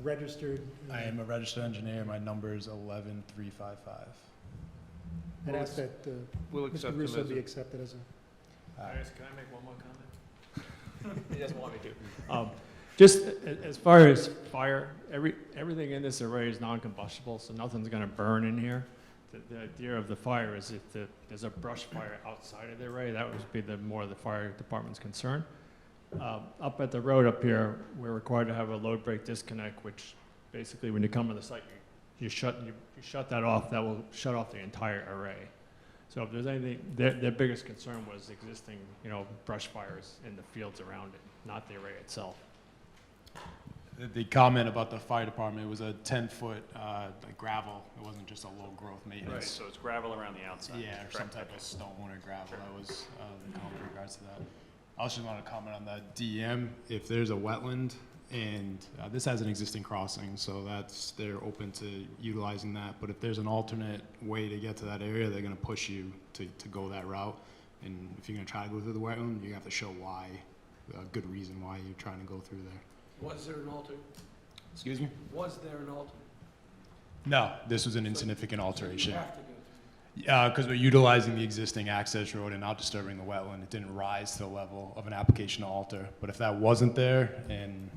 registered? I am a registered engineer. My number is 11355. And ask that We'll Mr. accept him Russo as be a... accepted as a... Can I make one more comment? He doesn't want me to. Just as far as fire, everything in this array is non-combustible, so nothing's gonna burn in here. The idea of the fire is if there's a brush fire outside of the array, that would be more of the fire department's concern. Up at the road up here, we're required to have a load break disconnect, which basically when you come to the site, you shut that off, that will shut off the entire array. So if there's anything, their biggest concern was existing, brush fires in the fields around it, not the array itself. The comment about the fire department, it was a 10-foot like gravel. It wasn't just a low-growth maintenance. Right, so it's gravel around the outside. Yeah, or some correct? type of stone or gravel. That was the comment in regards to that. I also want to comment on the DEM. If there's a wetland, and this has an existing crossing, so they're open to utilizing that. But if there's an alternate way to get to that area, they're going to push you to go that route. And if you're going to try to go through the wetland, you have to show why, a good reason why you're trying to go through there. Was there an alternate? Excuse me? Was there an alternate? No, this was an insignificant You alteration. have to go through. Because we're utilizing the existing access road and not disturbing the wetland. It didn't rise to the level of an application to alter. But if that wasn't there and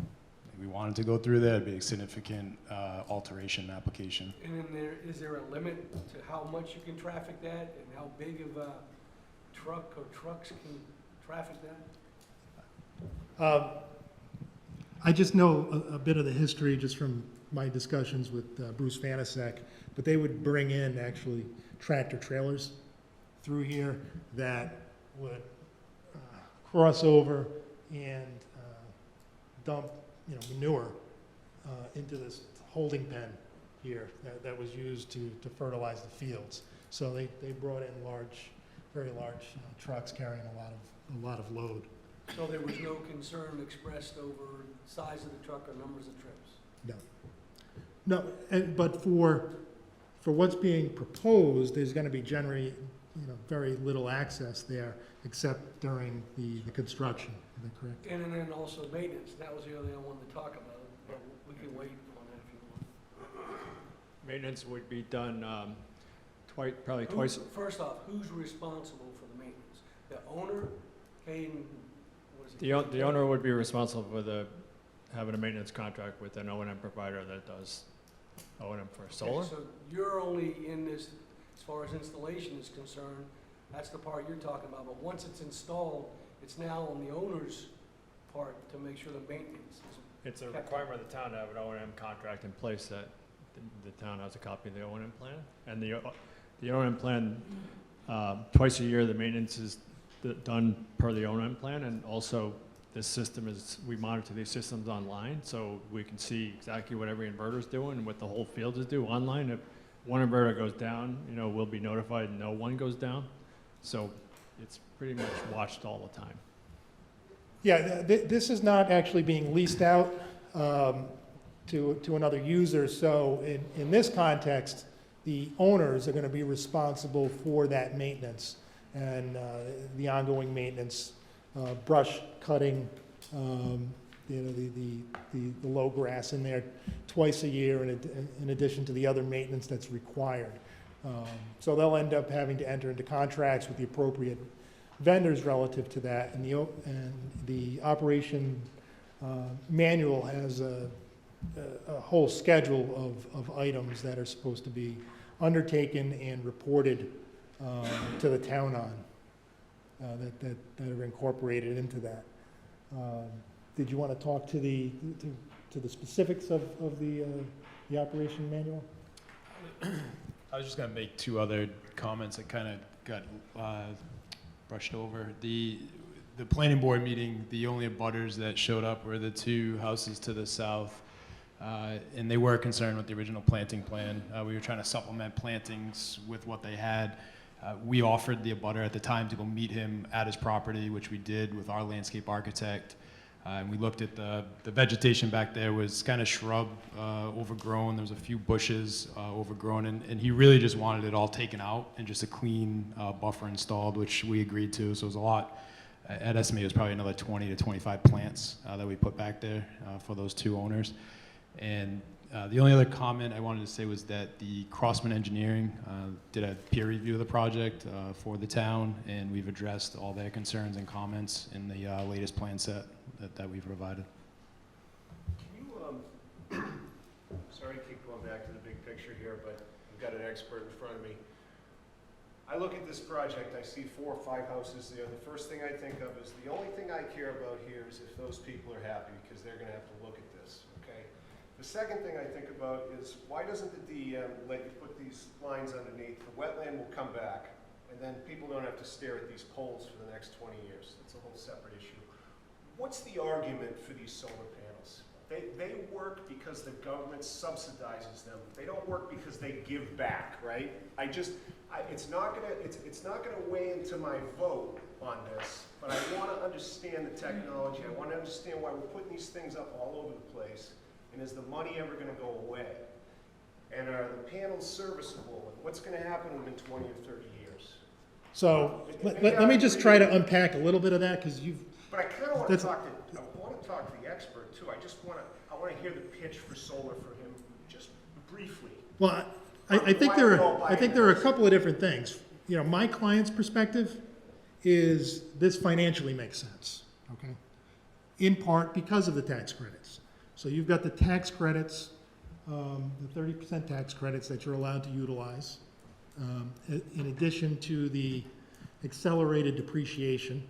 we wanted to go through there, it'd be a significant alteration application. And then is there a limit to how much you can traffic that and how big of a truck or trucks can traffic that? I just know a bit of the history just from my discussions with Bruce Vanasek, but they would bring in actually tractor trailers through here that would cross over and dump, manure into this holding pen here that was used to fertilize the fields. So they brought in very large trucks carrying a lot of load. So there was no concern expressed over size of the truck or numbers of trips? No, but for what's being proposed, there's gonna be generally, very little access there, except during the construction, is that correct? And then also maintenance, that was the other thing I wanted to talk about, but we can wait on that if you want. Maintenance would be done probably twice. First off, who's responsible for the maintenance? The owner, Kane, what is it? The owner would be responsible for having a maintenance contract with an O&M provider that does O&M for Okay, solar. so you're only in this, as far as installation is concerned, that's the part you're talking about, but once it's installed, it's now on the owner's part to make sure the maintenance is. It's a requirement of the town to have an O&M contract in place that the town has a copy of the O&M plan. And the O&M plan Twice a year, the maintenance is done per the O&M plan, and also this system is, we monitor these systems online, so we can see exactly what every inverter is doing and what the whole field is doing online. If one inverter goes down, you know, we'll be notified no one goes down. So it's pretty much watched all the time. Yeah, this is not actually being leased out to another user, so in this context, the owners are gonna be responsible for that maintenance and the ongoing maintenance, brush cutting, you know, the low grass in there twice a year in addition to the other maintenance that's required. So they'll end up having to enter into contracts with the appropriate vendors relative to that, and the operation manual has a whole schedule of items that are supposed to be undertaken and reported to the town on, that are incorporated into that. Did you want to talk to the specifics of the operation manual? I was just gonna make two other comments that kind of got brushed over. The planning board meeting, the only abutters that showed up were the two houses to the south, and they were concerned with the original planting plan. We were trying to supplement plantings with what they had. We offered the abutter at the time to go meet him at his property, which we did with our landscape architect. And we looked at the vegetation back there was kind of shrub, overgrown. There was a few bushes overgrown, and he really just wanted it all taken out and just a clean buffer installed, which we agreed to. So it was a lot. I'd estimate it was probably another 20 to 25 plants that we put back there for those two owners. And the only other comment I wanted to say was that the Crossman Engineering did a peer review of the project for the town, and we've addressed all their concerns and comments in the latest plan set that we've provided. Can you, sorry to keep going back to the big picture here, but I've got an expert in front of me. I look at this project, I see 4 or 5 houses there. The first thing I think of is the only thing I care about here is if those people are happy, because they're gonna have to look at this, okay? The second thing I think about is why doesn't the DEM let you put these lines underneath? The wetland will come back, and then people don't have to stare at these poles for the next 20 years. That's a whole separate issue. What's the argument for these solar panels? They work because the government subsidizes them. They don't work because they give back, right? It's not gonna weigh into my vote on this, but I want to understand the technology. I want to understand why we're putting these things up all over the place. And is the money ever going to go away? And are the panels serviceable? And what's going to happen to them in 20 or 30 years? So let me just try to unpack a little bit of that, because you've. But I kind of want to talk to the expert too. I want to hear the pitch for solar for him just briefly. Well, I think there are a couple of different things. You know, my client's perspective is this financially makes sense, okay? In part because of the tax credits. So you've got the tax credits, the 30% tax credits that you're allowed to utilize, in addition to the accelerated depreciation,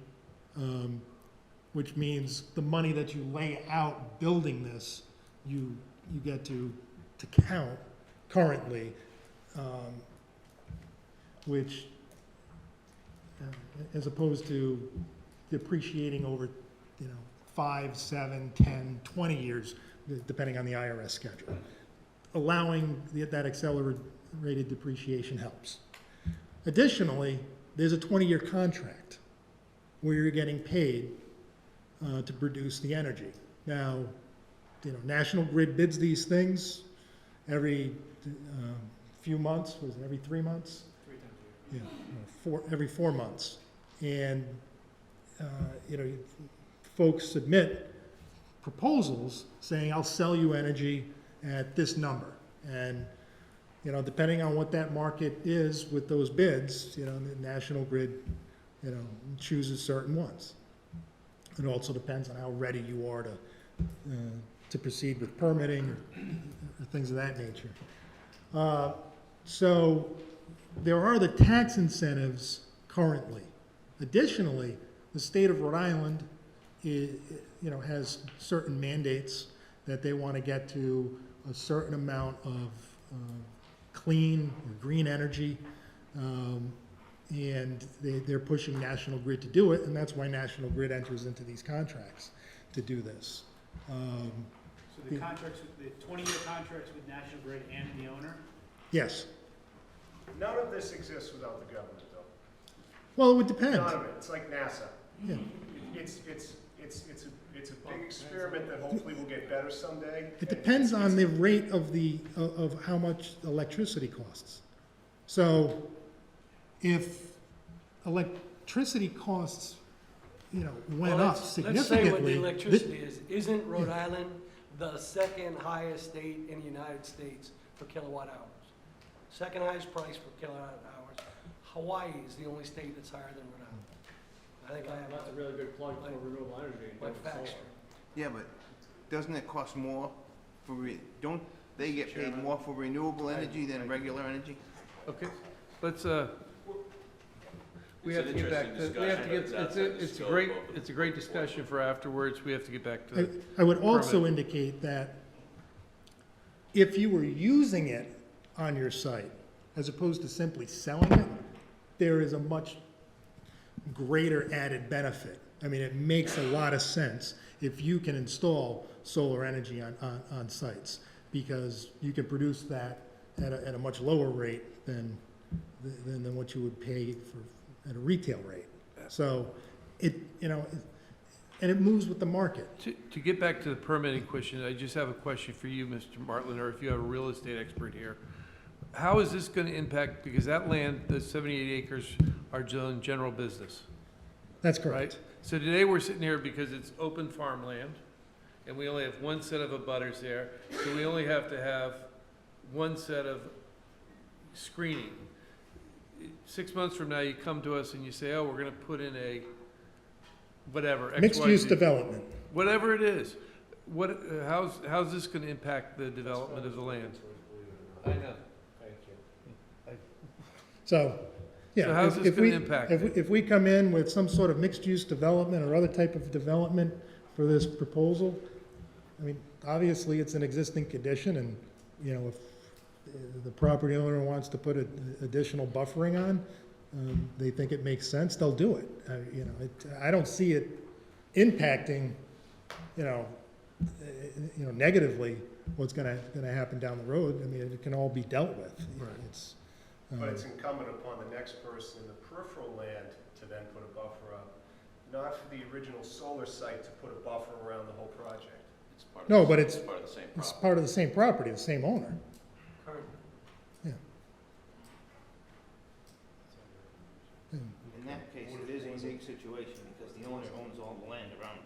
which means the money that you lay out building this, you get to count currently, which, as opposed to depreciating over, 5, 7, 10, 20 years, depending on the IRS schedule. Allowing that accelerated depreciation helps. Additionally, there's a 20-year contract where you're getting paid to produce the energy. Now, National Grid bids these things every few months. Was it every 3 months? 3 times a year. Yeah, every 4 months. And, folks submit proposals saying, I'll sell you energy at this number. And, depending on what that market is with those bids, the National Grid, chooses certain ones. It also depends on how ready you are to proceed with permitting or things of that nature. So there are the tax incentives currently. Additionally, the state of Rhode Island has certain mandates that they want to get to a certain amount of clean or green energy, And they're pushing National Grid to do it, and that's why National Grid enters into these contracts to do this. So the contracts, the 20-year contracts with National Grid and the owner? Yes. None of this exists without the government, though. Well, it would depend. None of it. It's like NASA. Yeah. It's a big experiment that hopefully will get better someday. It depends on the rate of how much electricity costs. So if electricity costs, went up significantly. Let's say what the electricity is. Isn't Rhode Island the second highest state in the United States for kilowatt hours? Second highest price for kilowatt hours. Hawaii is the only state that's higher than Rhode Island. I think I have. That's a really good plug for renewable energy. Like facts. Yeah, but doesn't it cost more don't they get paid more for renewable energy than regular energy? Okay, let's, we It's have an to get back interesting to, we have to discussion, get, but it's outside the it's a scope great, of the it's a great discussion for afterwards. We have to get back to the. I would also permit. indicate that if you were using it on your site, as opposed to simply selling it, there is a much greater added benefit. I mean, it makes a lot of sense if you can install solar energy on sites, because you can produce that at a much lower rate than what you would pay at a retail rate. So and it moves with the market. To get back to the permitting question, I just have a question for you, Mr. Martland, or if you have a real estate expert here. How is this gonna impact, because that land, the 78 acres, are doing general business, That's right? correct. So today, we're sitting here because it's open farmland, and we only have one set of abutters there, so we only have to have one set of screening. 6 months from now, you come to us and you say, oh, we're gonna put in a whatever, X, Y, Mixed-use Z. development. Whatever it is, how's this gonna impact the development of the land? I know. Thank you. So, yeah. So how's this if we- gonna impact If we come in with some sort of mixed-use development or other type of development for this proposal, I mean, obviously, it's an existing condition, and, if the property owner wants to put additional buffering on, they think it makes sense, they'll do it. I don't see it impacting, negatively what's gonna happen down the road. I mean, it can all be dealt with. It's, But it's incumbent upon the next person in the peripheral land to then put a buffer up, not for the original solar site to put a buffer around the whole project. It's part of No, the- but it's- part of the same It's problem. part of the same property, the same owner. Currently. In that case, it is a unique situation because the owner owns all the land around,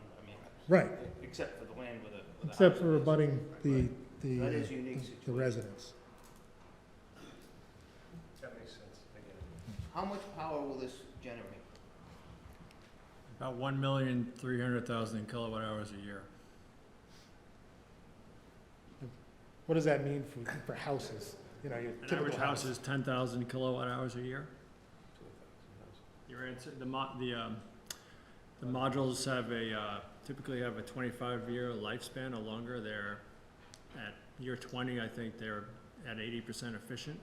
Right, except for the land with the except house for is. abutting That is a unique the situation. residents. That makes sense, I get it. How much power will this generate? About 1,300,000 kilowatt hours a year. What does that mean for houses? Your An typical average house is 10,000 kilowatt hours a year. Your answer, the modules have typically have a 25-year lifespan or longer. They're at year 20, I think they're at 80% efficient.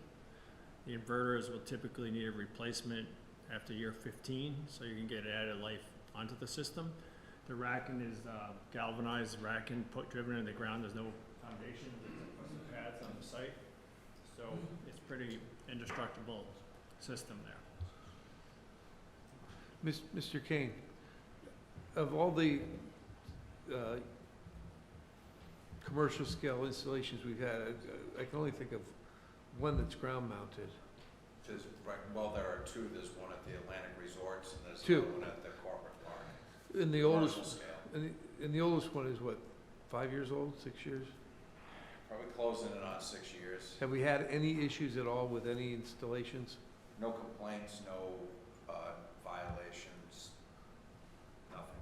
The inverters will typically need a replacement after year 15, so you can get added life onto the system. The racking is galvanized racking driven in the ground. There's no foundation, there's pads on the site. So it's pretty indestructible system there. Mr. Kane, of all the commercial scale installations we've had, I can only think of one that's ground mounted. Right, well, there are two. There's one at the Atlantic Resorts, and there's Two. another one at the corporate park. And the Commercial oldest, scale. and the oldest one is what, 5 years old, 6 years? Probably closing in on 6 years. Have we had any issues at all with any installations? No complaints, no violations, nothing.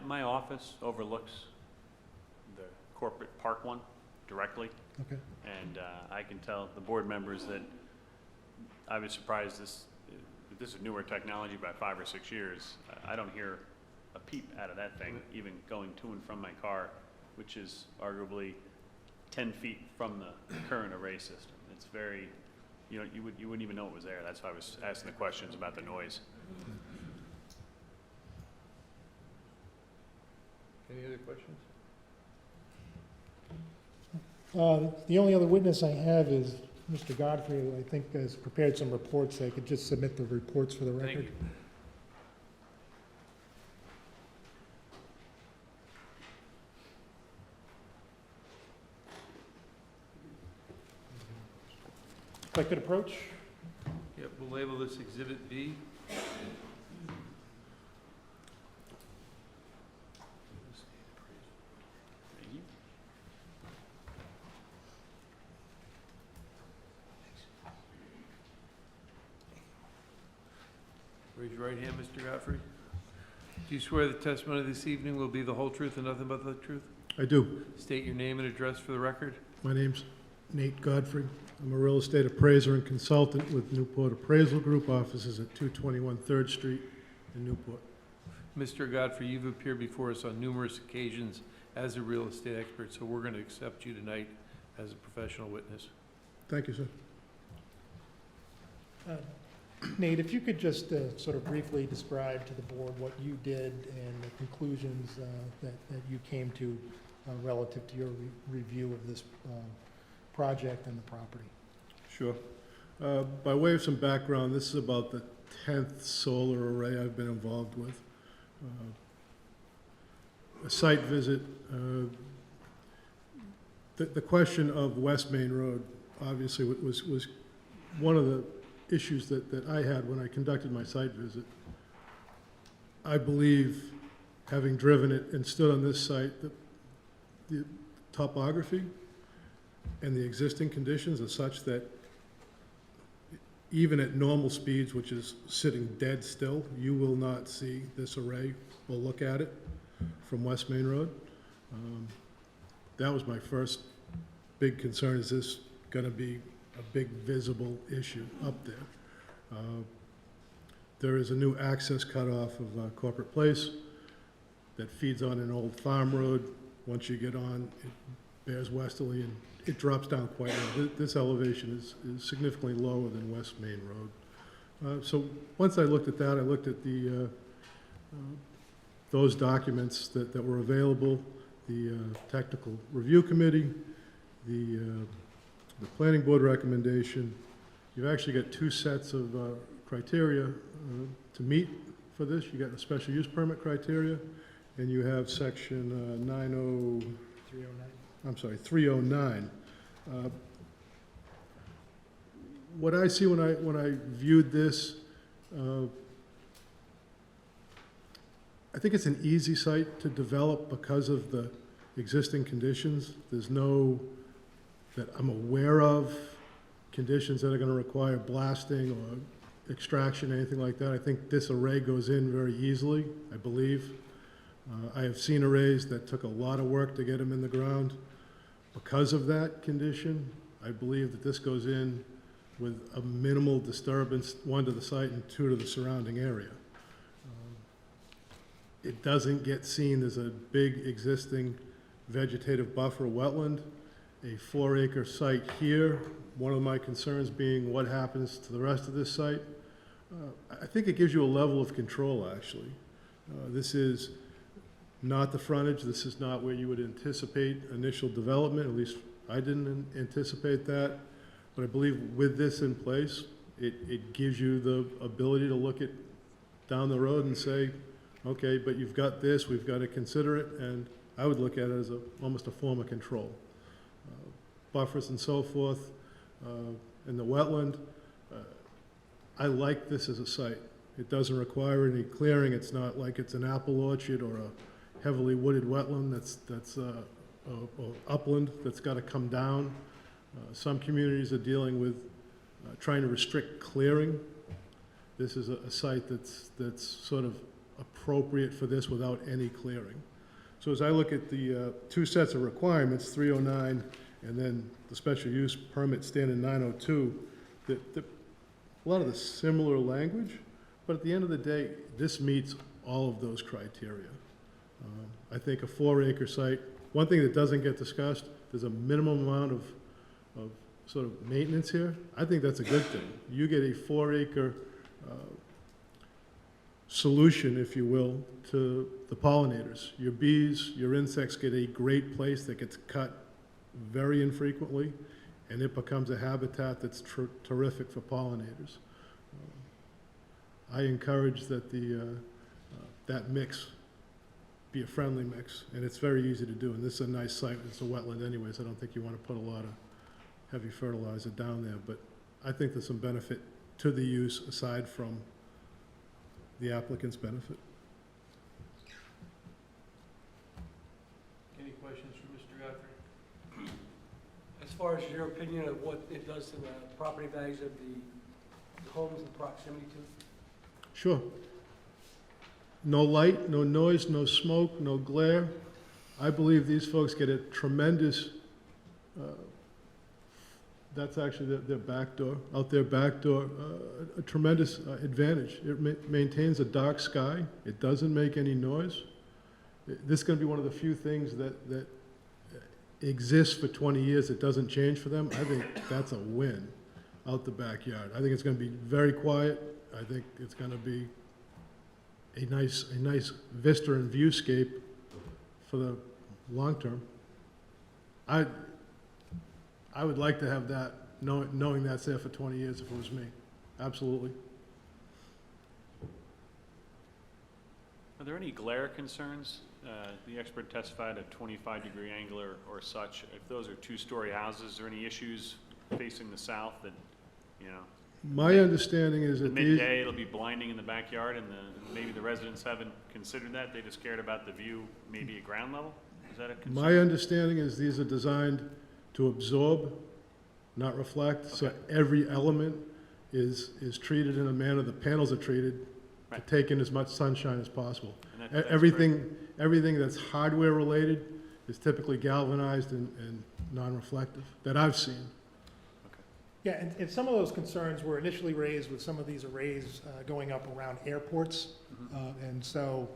My office overlooks the corporate park one directly. Okay. And I can tell the board members that I was surprised this is newer technology by 5 or 6 years. I don't hear a peep out of that thing, even going to and from my car, which is arguably 10 feet from the current array system. It's very you know, you wouldn't even know it was there. That's why I was asking the questions about the noise. Any other questions? The only other witness I have is Mr. Godfrey, who I think has prepared some reports. I could just submit the reports for the Thank record. you. If I could approach? Yep, we'll label this Exhibit B. Raise your right hand, Mr. Godfrey. Do you swear the testimony this evening will be the whole truth and nothing but the truth? I do. State your name and address for the record. My name's Nate Godfrey. I'm a real estate appraiser and consultant with Newport Appraisal Group, offices at 221 3rd Street in Newport. Mr. Godfrey, you've appeared before us on numerous occasions as a real estate expert, so we're going to accept you tonight as a professional witness. Thank you, sir. Nate, if you could just sort of briefly describe to the board what you did and the conclusions that you came to relative to your review of this project and the property. Sure. By way of some background, this is about the 10th solar array I've been involved with. A site visit. The question of West Main Road obviously was one of the issues that I had when I conducted my site visit. I believe, having driven it and stood on this site, the topography and the existing conditions are such that even at normal speeds, which is sitting dead still, you will not see this array or look at it from West Main Road. That was my first big concern. Is this going to be a big visible issue up there? There is a new access cutoff of Corporate Place that feeds on an old farm road. Once you get on, it bears westerly and it drops down quite low. This elevation is significantly lower than West Main Road. So once I looked at that, I looked at those documents that were available, the technical review committee, the planning board recommendation. You've actually got two sets of criteria to meet for this. You got a special use permit criteria, and you have section 309. What I see when I viewed this, I think it's an easy site to develop because of the existing conditions. There's no, that I'm aware of, conditions that are going to require blasting or extraction, anything like that. I think this array goes in very easily, I believe. I have seen arrays that took a lot of work to get them in the ground. Because of that condition, I believe that this goes in with a minimal disturbance, one to the site and two to the surrounding area. It doesn't get seen as a big existing vegetative buffer wetland. A 4-acre site here, one of my concerns being what happens to the rest of this site. I think it gives you a level of control, actually. This is not the frontage. This is not where you would anticipate initial development. At least I didn't anticipate that. But I believe with this in place, it gives you the ability to look at down the road and say, okay, but you've got this, we've got to consider it, and I would look at it as almost a form of control. Buffers and so forth, in the wetland, I like this as a site. It doesn't require any clearing. It's not like it's an apple orchard or a heavily wooded wetland that's upland that's got to come down. Some communities are dealing with trying to restrict clearing. This is a site that's sort of appropriate for this without any clearing. So as I look at the two sets of requirements, 309 and then the special use permit standard 902, a lot of the similar language, but at the end of the day, this meets all of those criteria. I think a 4-acre site, one thing that doesn't get discussed, there's a minimum amount of sort of maintenance here, I think that's a good thing. You get a 4-acre solution, if you will, to the pollinators. Your bees, your insects get a great place that gets cut very infrequently, and it becomes a habitat that's terrific for pollinators. I encourage that that mix be a friendly mix, and it's very easy to do. And this is a nice site. It's a wetland anyways. I don't think you want to put a lot of heavy fertilizer down there, but I think there's some benefit to the use aside from the applicant's benefit. Any questions for Mr. Godfrey? As far as your opinion of what it does to the property values of the homes in proximity to? Sure. No light, no noise, no smoke, no glare. I believe these folks get a tremendous, that's actually their back door, out their back door, a tremendous advantage. It maintains a dark sky. It doesn't make any noise. This is going to be one of the few things that exists for 20 years. It doesn't change for them. I think that's a win out the backyard. I think it's going to be very quiet. I think it's going to be a nice vista and viewscape for the long term. I would like to have that, knowing that's there for 20 years if it was me. Absolutely. Are there any glare concerns? The expert testified at 25-degree angle or such. If those are two-story houses, are there any issues facing the south that, you know? My understanding is that these... Midday, it'll be blinding in the backyard, and maybe the residents haven't considered that. They just cared about the view, maybe at ground level? Is that a concern? My understanding is these are designed to absorb, not reflect, so every element is treated in a manner, the panels are treated to take in as much sunshine as possible. That's Everything that's hardware related is typically galvanized and non-reflective, that I've seen. Yeah, and some of those concerns were initially raised with some of these arrays going up around airports. And so,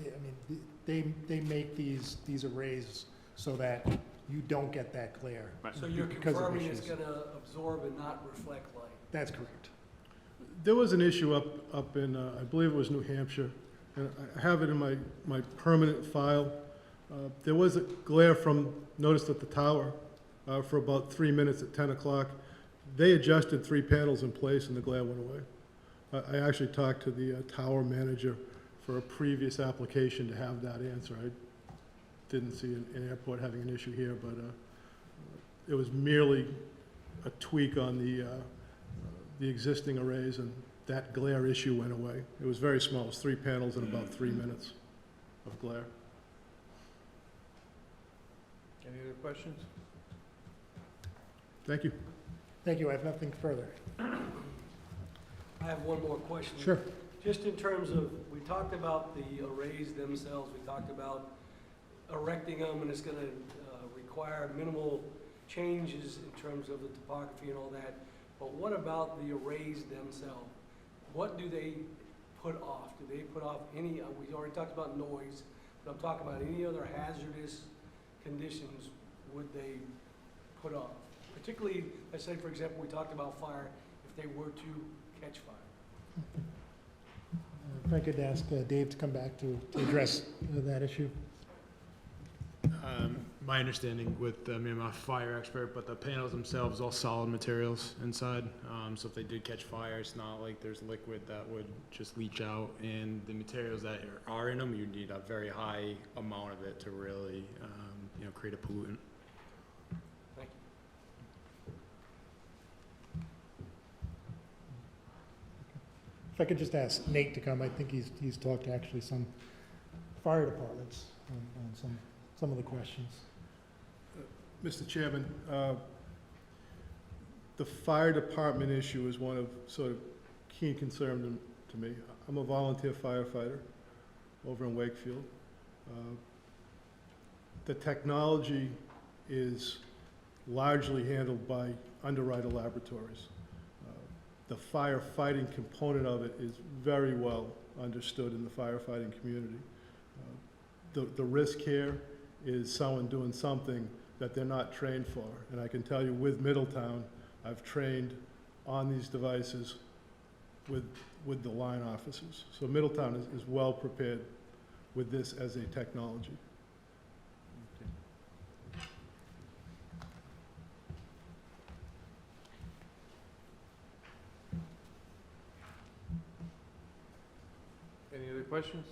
yeah, I mean, they make these arrays so that you don't get that glare. So you're because of confirming it's issues. going to absorb and not reflect light? That's correct. There was an issue up in, I believe it was New Hampshire, and I have it in my permanent file. There was a glare noticed at the tower for about 3 minutes at 10 o'clock. They adjusted 3 panels in place and the glare went away. I actually talked to the tower manager for a previous application to have that answer. I didn't see an airport having an issue here, but it was merely a tweak on the existing arrays, and that glare issue went away. It was very small. It was 3 panels in about 3 minutes of glare. Any other questions? Thank you. Thank you. I have nothing further. I have one more question. Sure. Just in terms of, we talked about the arrays themselves, we talked about erecting them, and it's going to require minimal changes in terms of the topography and all that. But what about the arrays themselves? What do they put off? Do they put off any, we already talked about noise, but I'm talking about any other hazardous conditions would they put off? Particularly, let's say, for example, we talked about fire, if they were to catch fire. If I could ask Dave to come back to address that issue. My understanding with, I'm not a fire expert, but the panels themselves, all solid materials inside. So if they did catch fire, it's not like there's liquid that would just leach out. And the materials that are in them, you need a very high amount of it to really, create a pollutant. Thank you. If I could just ask Nate to come, I think he's talked to actually some fire departments on some of the questions. Mr. Chairman, the fire department issue is one of sort of keen concern to me. I'm a volunteer firefighter over in Wakefield. The technology is largely handled by Underwriter Laboratories. The firefighting component of it is very well understood in the firefighting community. The risk here is someone doing something that they're not trained for. And I can tell you with Middletown, I've trained on these devices with the line officers. So Middletown is well prepared with this as a technology. Any other questions?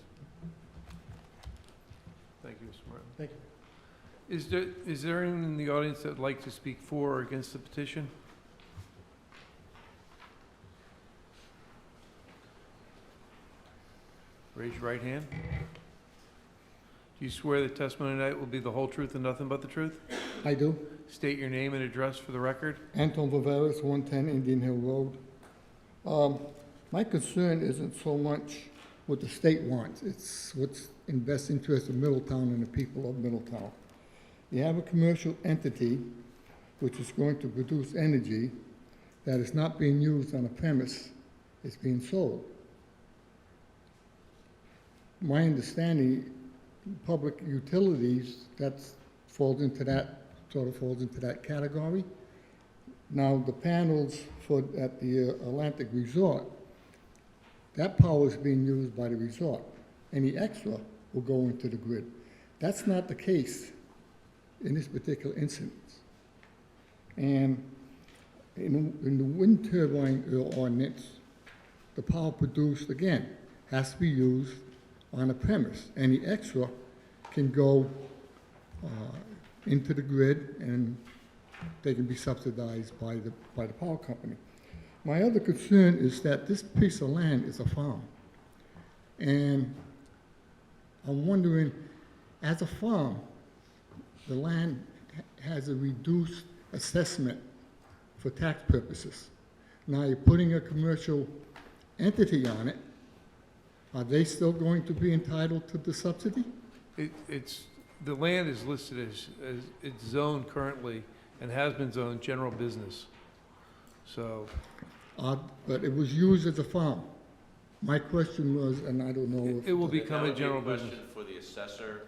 Thank you, Mr. Martin. Thank you. Is there anyone in the audience that would like to speak for or against the petition? Raise your right hand. Do you swear the testimony tonight will be the whole truth and nothing but the truth? I do. State your name and address for the record. Anton Viveris, 110 Indian Hill Road. My concern isn't so much what the state wants, it's what's in best interest of Middletown and the people of Middletown. You have a commercial entity which is going to produce energy that is not being used on a premise, it's being sold. My understanding, public utilities, that falls into that category. Now, the panels at the Atlantic Resort, that power is being used by the resort. Any extra will go into the grid. That's not the case in this particular instance. And in the wind turbine ordinance, the power produced, again, has to be used on a premise. Any extra can go into the grid, and they can be subsidized by the power company. My other concern is that this piece of land is a farm. And I'm wondering, as a farm, the land has a reduced assessment for tax purposes. Now you're putting a commercial entity on it. Are they still going to be entitled to the subsidy? The land is listed as it's zoned currently and has been zoned general business. So, But it was used as a farm. My question was, and I don't know if... it will become a general That would business. be a question for the assessor.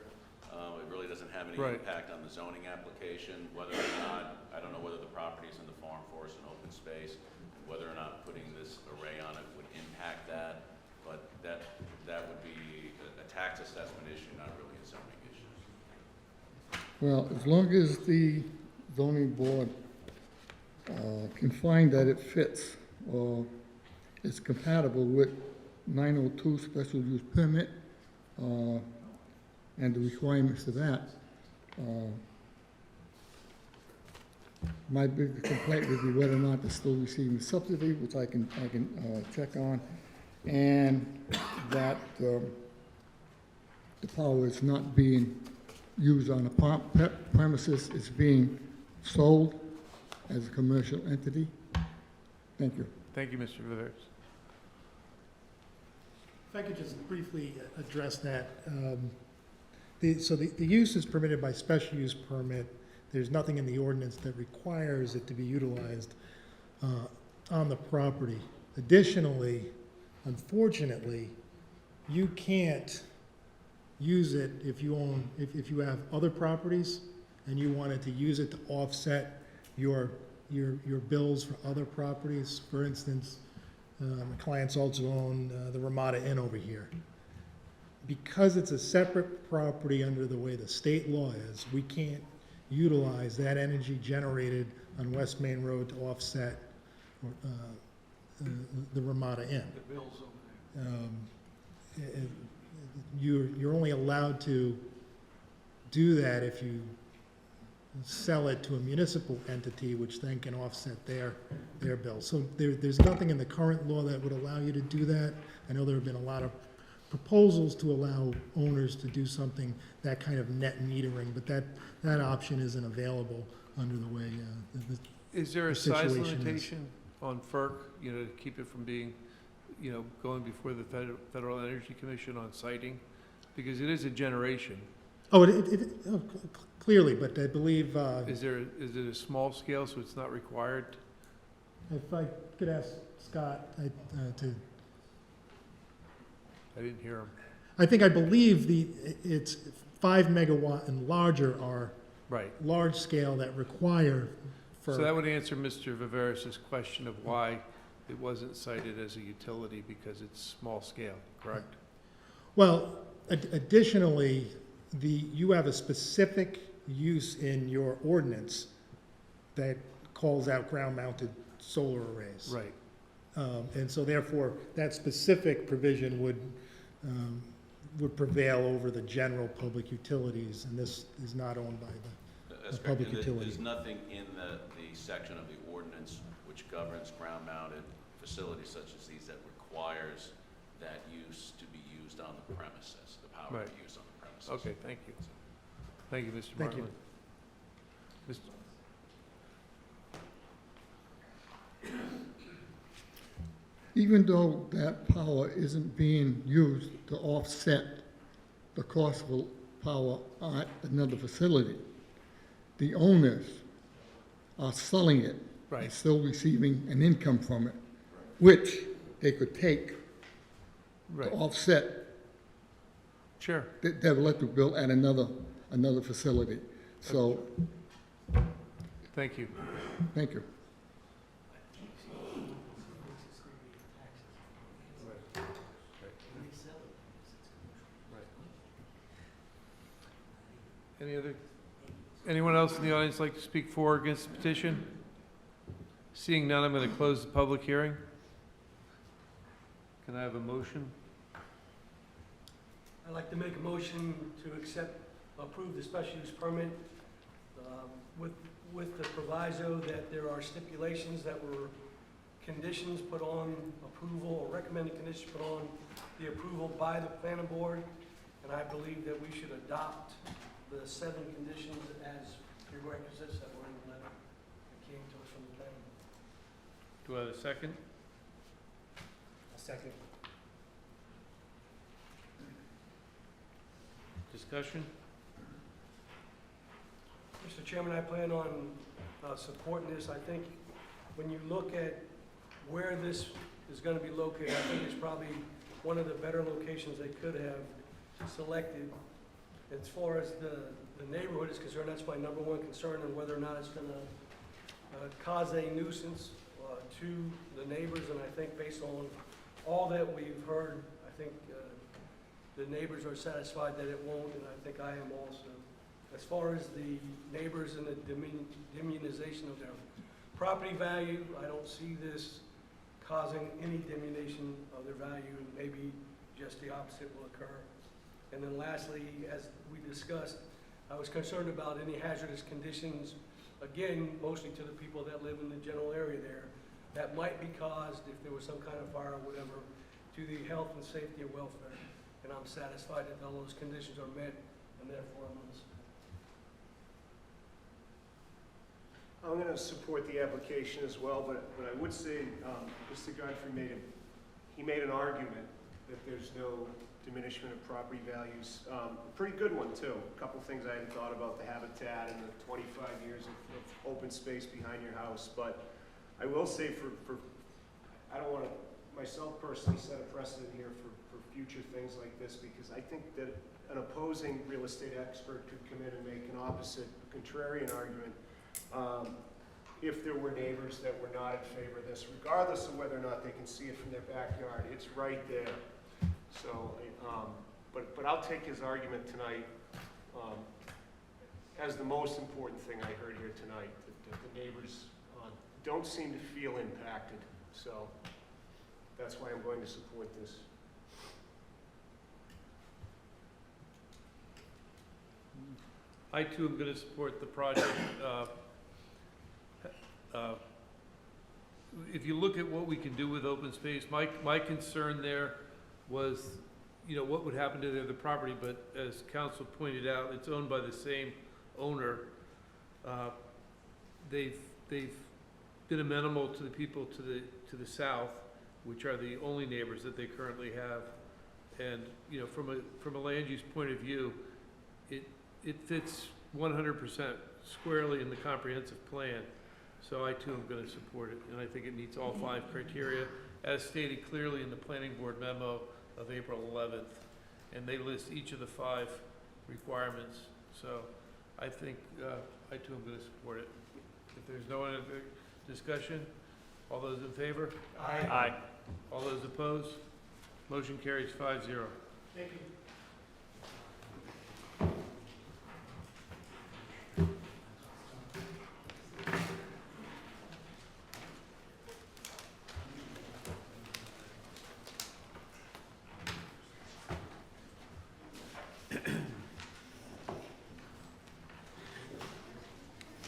It really doesn't have any Right. impact on the zoning application, whether or not, I don't know whether the property is in the farm forest and open space, and whether or not putting this array on it would impact that, but that would be a tax assessment issue, not really a zoning issue. Well, as long as the zoning board can find that it fits or is compatible with 902 special use permit and the requirements of that, my big complaint would be whether or not they're still receiving subsidy, which I can check on, and that the power is not being used on a premises, it's being sold as a commercial entity. Thank you. Thank you, Mr. Viveris. If I could just briefly address that. So the use is permitted by special use permit. There's nothing in the ordinance that requires it to be utilized on the property. Additionally, unfortunately, you can't use it if you have other properties and you wanted to use it to offset your bills for other properties. For instance, my clients also own the Ramada Inn over here. Because it's a separate property under the way the state law is, we can't utilize that energy generated on West Main Road to offset the Ramada Inn. The bills over there. You're only allowed to do that if you sell it to a municipal entity, which then can offset their bill. So there's nothing in the current law that would allow you to do that. I know there have been a lot of proposals to allow owners to do something, that kind of net metering, but that option isn't available under the way Is there a the size situation is. limitation on FERC, to keep it from being, going before the Federal Energy Commission on siting? Because it is a generation. Oh, clearly, but I believe, Is it a small scale, so it's not required? if I could ask Scott to, I didn't hear him. I believe it's 5 megawatt and larger are Right. large scale that require for. So that would answer Mr. Viveris's question of why it wasn't cited as a utility, because it's small scale, correct? Well, additionally, you have a specific use in your ordinance that calls out ground-mounted solar arrays. Right. And so therefore, that specific provision would prevail over the general public utilities, and this is not owned by That's the correct. public And utility. There's nothing in the section of the ordinance which governs ground-mounted facilities such as these that requires that use to be used on the premises, the power to Right. be used on the premises. Okay, thank you. Thank you, Mr. Thank you. Martland. Mr. Even though that power isn't being used to offset the cost of power at another facility, the owners are selling it. Right. And still receiving an income from it, which they could take to Right, offset sure. their electric bill at another facility. So, Thank you. thank you. Anyone else in the audience like to speak for or against the petition? Seeing none, I'm going to close the public hearing. Can I have a motion? I'd like to make a motion to approve the special use permit with the proviso that there are stipulations that were conditions put on approval, or recommended conditions put on the approval by the planning board, and I believe that we should adopt the 7 conditions as prerequisites that were in the letter that came to us from the planning board. Do I have a second? A second. Discussion? Mr. Chairman, I plan on supporting this. I think when you look at where this is going to be located, I think it's probably one of the better locations they could have selected. As far as the neighborhood is concerned, that's my number one concern, and whether or not it's going to cause a nuisance to the neighbors. And I think based on all that we've heard, I think the neighbors are satisfied that it won't, and I think I am also. As far as the neighbors and the diminution of their property value, I don't see this causing any diminution of their value, and maybe just the opposite will occur. And then lastly, as we discussed, I was concerned about any hazardous conditions, again, mostly to the people that live in the general area there, that might be caused if there was some kind of fire or whatever, to the health and safety and welfare. And I'm satisfied that all those conditions are met, and therefore I'm going to support. I'm going to support the application as well, but I would say Mr. Godfrey made an argument that there's no diminishment of property values. A pretty good one, too. A couple things I hadn't thought about, the habitat and the 25 years of open space behind your house. But I will say I don't want to myself personally set a precedent here for future things like this, because I think that an opposing real estate expert could come in and make an opposite, contrarian argument if there were neighbors that were not in favor of this, regardless of whether or not they can see it from their backyard. It's right there. So, but I'll take his argument tonight as the most important thing I heard here tonight, that the neighbors don't seem to feel impacted. So that's why I'm going to support this. I too am going to support the project. If you look at what we can do with open space, my concern there was, what would happen to the other property, but as council pointed out, it's owned by the same owner. They've been amenable to the people to the south, which are the only neighbors that they currently have. And, from a land use point of view, it fits 100% squarely in the comprehensive plan. So I too am going to support it, and I think it meets all 5 criteria, as stated clearly in the planning board memo of April 11th. And they list each of the 5 requirements. So I think, I too am gonna support it. If there's no other discussion, all those in favor? Aye. All those opposed? Motion carries 5-0. Thank you.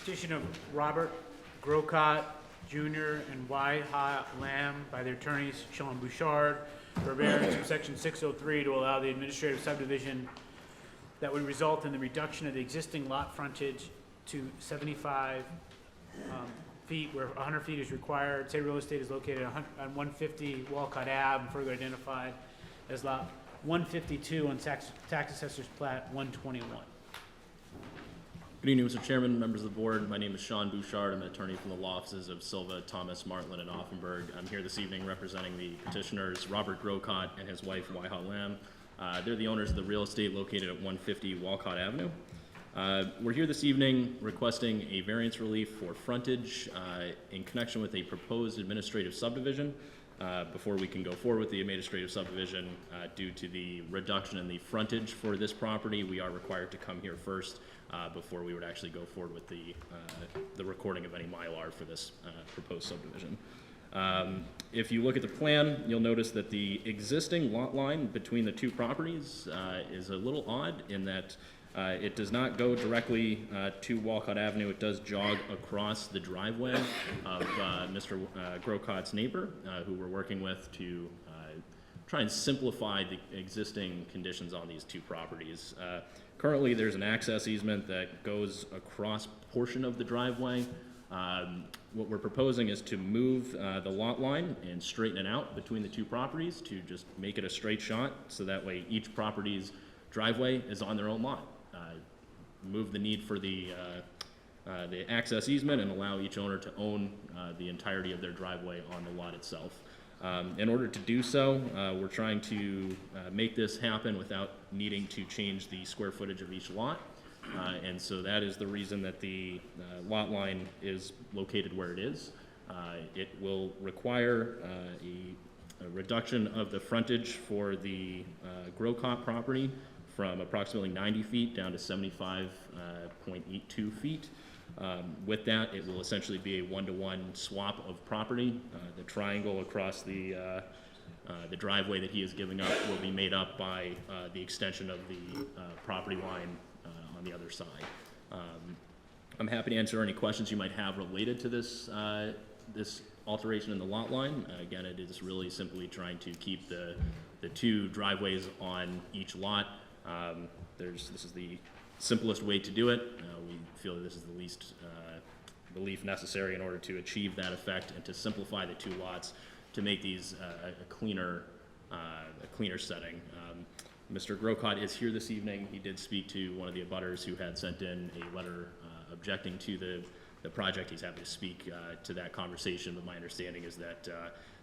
Petition of Robert Grocott Jr. and Y.Ha Lamb by their attorneys Sean Bouchard for variance from section 603 to allow the administrative subdivision that would result in the reduction of the existing lot frontage to 75 feet where 100 feet is required. Say real estate is located on 150 Walcott Ave, further identified as lot 152 on tax assessor's plat 121. Good evening, Mr. Chairman, members of the board. My name is Sean Bouchard. I'm an attorney from the law offices of Silva, Thomas, Martland, and Offenberg. I'm here this evening representing the petitioners, Robert Grocott and his wife, Y.Ha Lamb. They're the owners of the real estate located at 150 Walcott Avenue. We're here this evening requesting a variance relief for frontage in connection with a proposed administrative subdivision. Before we can go forward with the administrative subdivision, due to the reduction in the frontage for this property, we are required to come here first before we would actually go forward with the recording of any Mylar for this proposed subdivision. If you look at the plan, you'll notice that the existing lot line between the two properties is a little odd in that it does not go directly to Walcott Avenue. It does jog across the driveway of Mr. Grocott's neighbor, who we're working with to try and simplify the existing conditions on these two properties. Currently, there's an access easement that goes across a portion of the driveway. What we're proposing is to move the lot line and straighten it out between the two properties to just make it a straight shot, so that way each property's driveway is on their own lot. Move the need for the access easement and allow each owner to own the entirety of their driveway on the lot itself. In order to do so, we're trying to make this happen without needing to change the square footage of each lot. And so that is the reason that the lot line is located where it is. It will require a reduction of the frontage for the Grocott property from approximately 90 feet down to 75.82 feet. With that, it will essentially be a one-to-one swap of property. The triangle across the driveway that he is giving up will be made up by the extension of the property line on the other side. I'm happy to answer any questions you might have related to this this alteration in the lot line. Again, it is really simply trying to keep the two driveways on each lot. This is the simplest way to do it. We feel that this is the least relief necessary in order to achieve that effect and to simplify the two lots to make these a cleaner setting. Mr. Grocott is here this evening. He did speak to one of the abutters who had sent in a letter objecting to the project. He's happy to speak to that conversation, but my understanding is that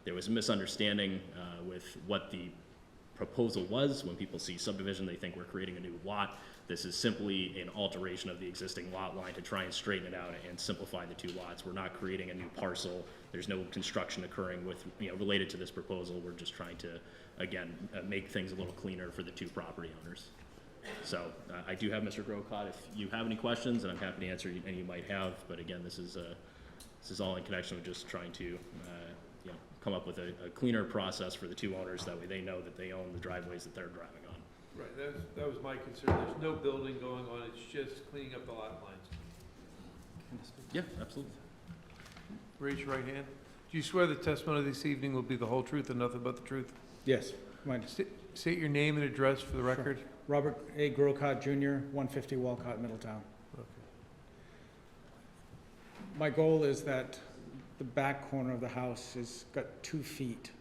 there was a misunderstanding with what the proposal was. When people see subdivision, they think we're creating a new lot. This is simply an alteration of the existing lot line to try and straighten it out and simplify the two lots. We're not creating a new parcel. There's no construction occurring with, related to this proposal. We're just trying to, again, make things a little cleaner for the two property owners. So I do have Mr. Grocott if you have any questions, and I'm happy to answer any you might have. But again, this is all in connection with just trying to come up with a cleaner process for the two owners. That way they know that they own the driveways that they're driving on. Right, that was my concern. There's no building going on, it's just cleaning up the lot lines. Yeah, absolutely. Raise your right hand. Do you swear the testimony this evening will be the whole truth and nothing but the truth? Yes. Mine. State your name and address for the record. Sure. Robert A. Grocott Jr., 150 Walcott, Middletown. Okay. My goal is that the back corner of the house has got 2 feet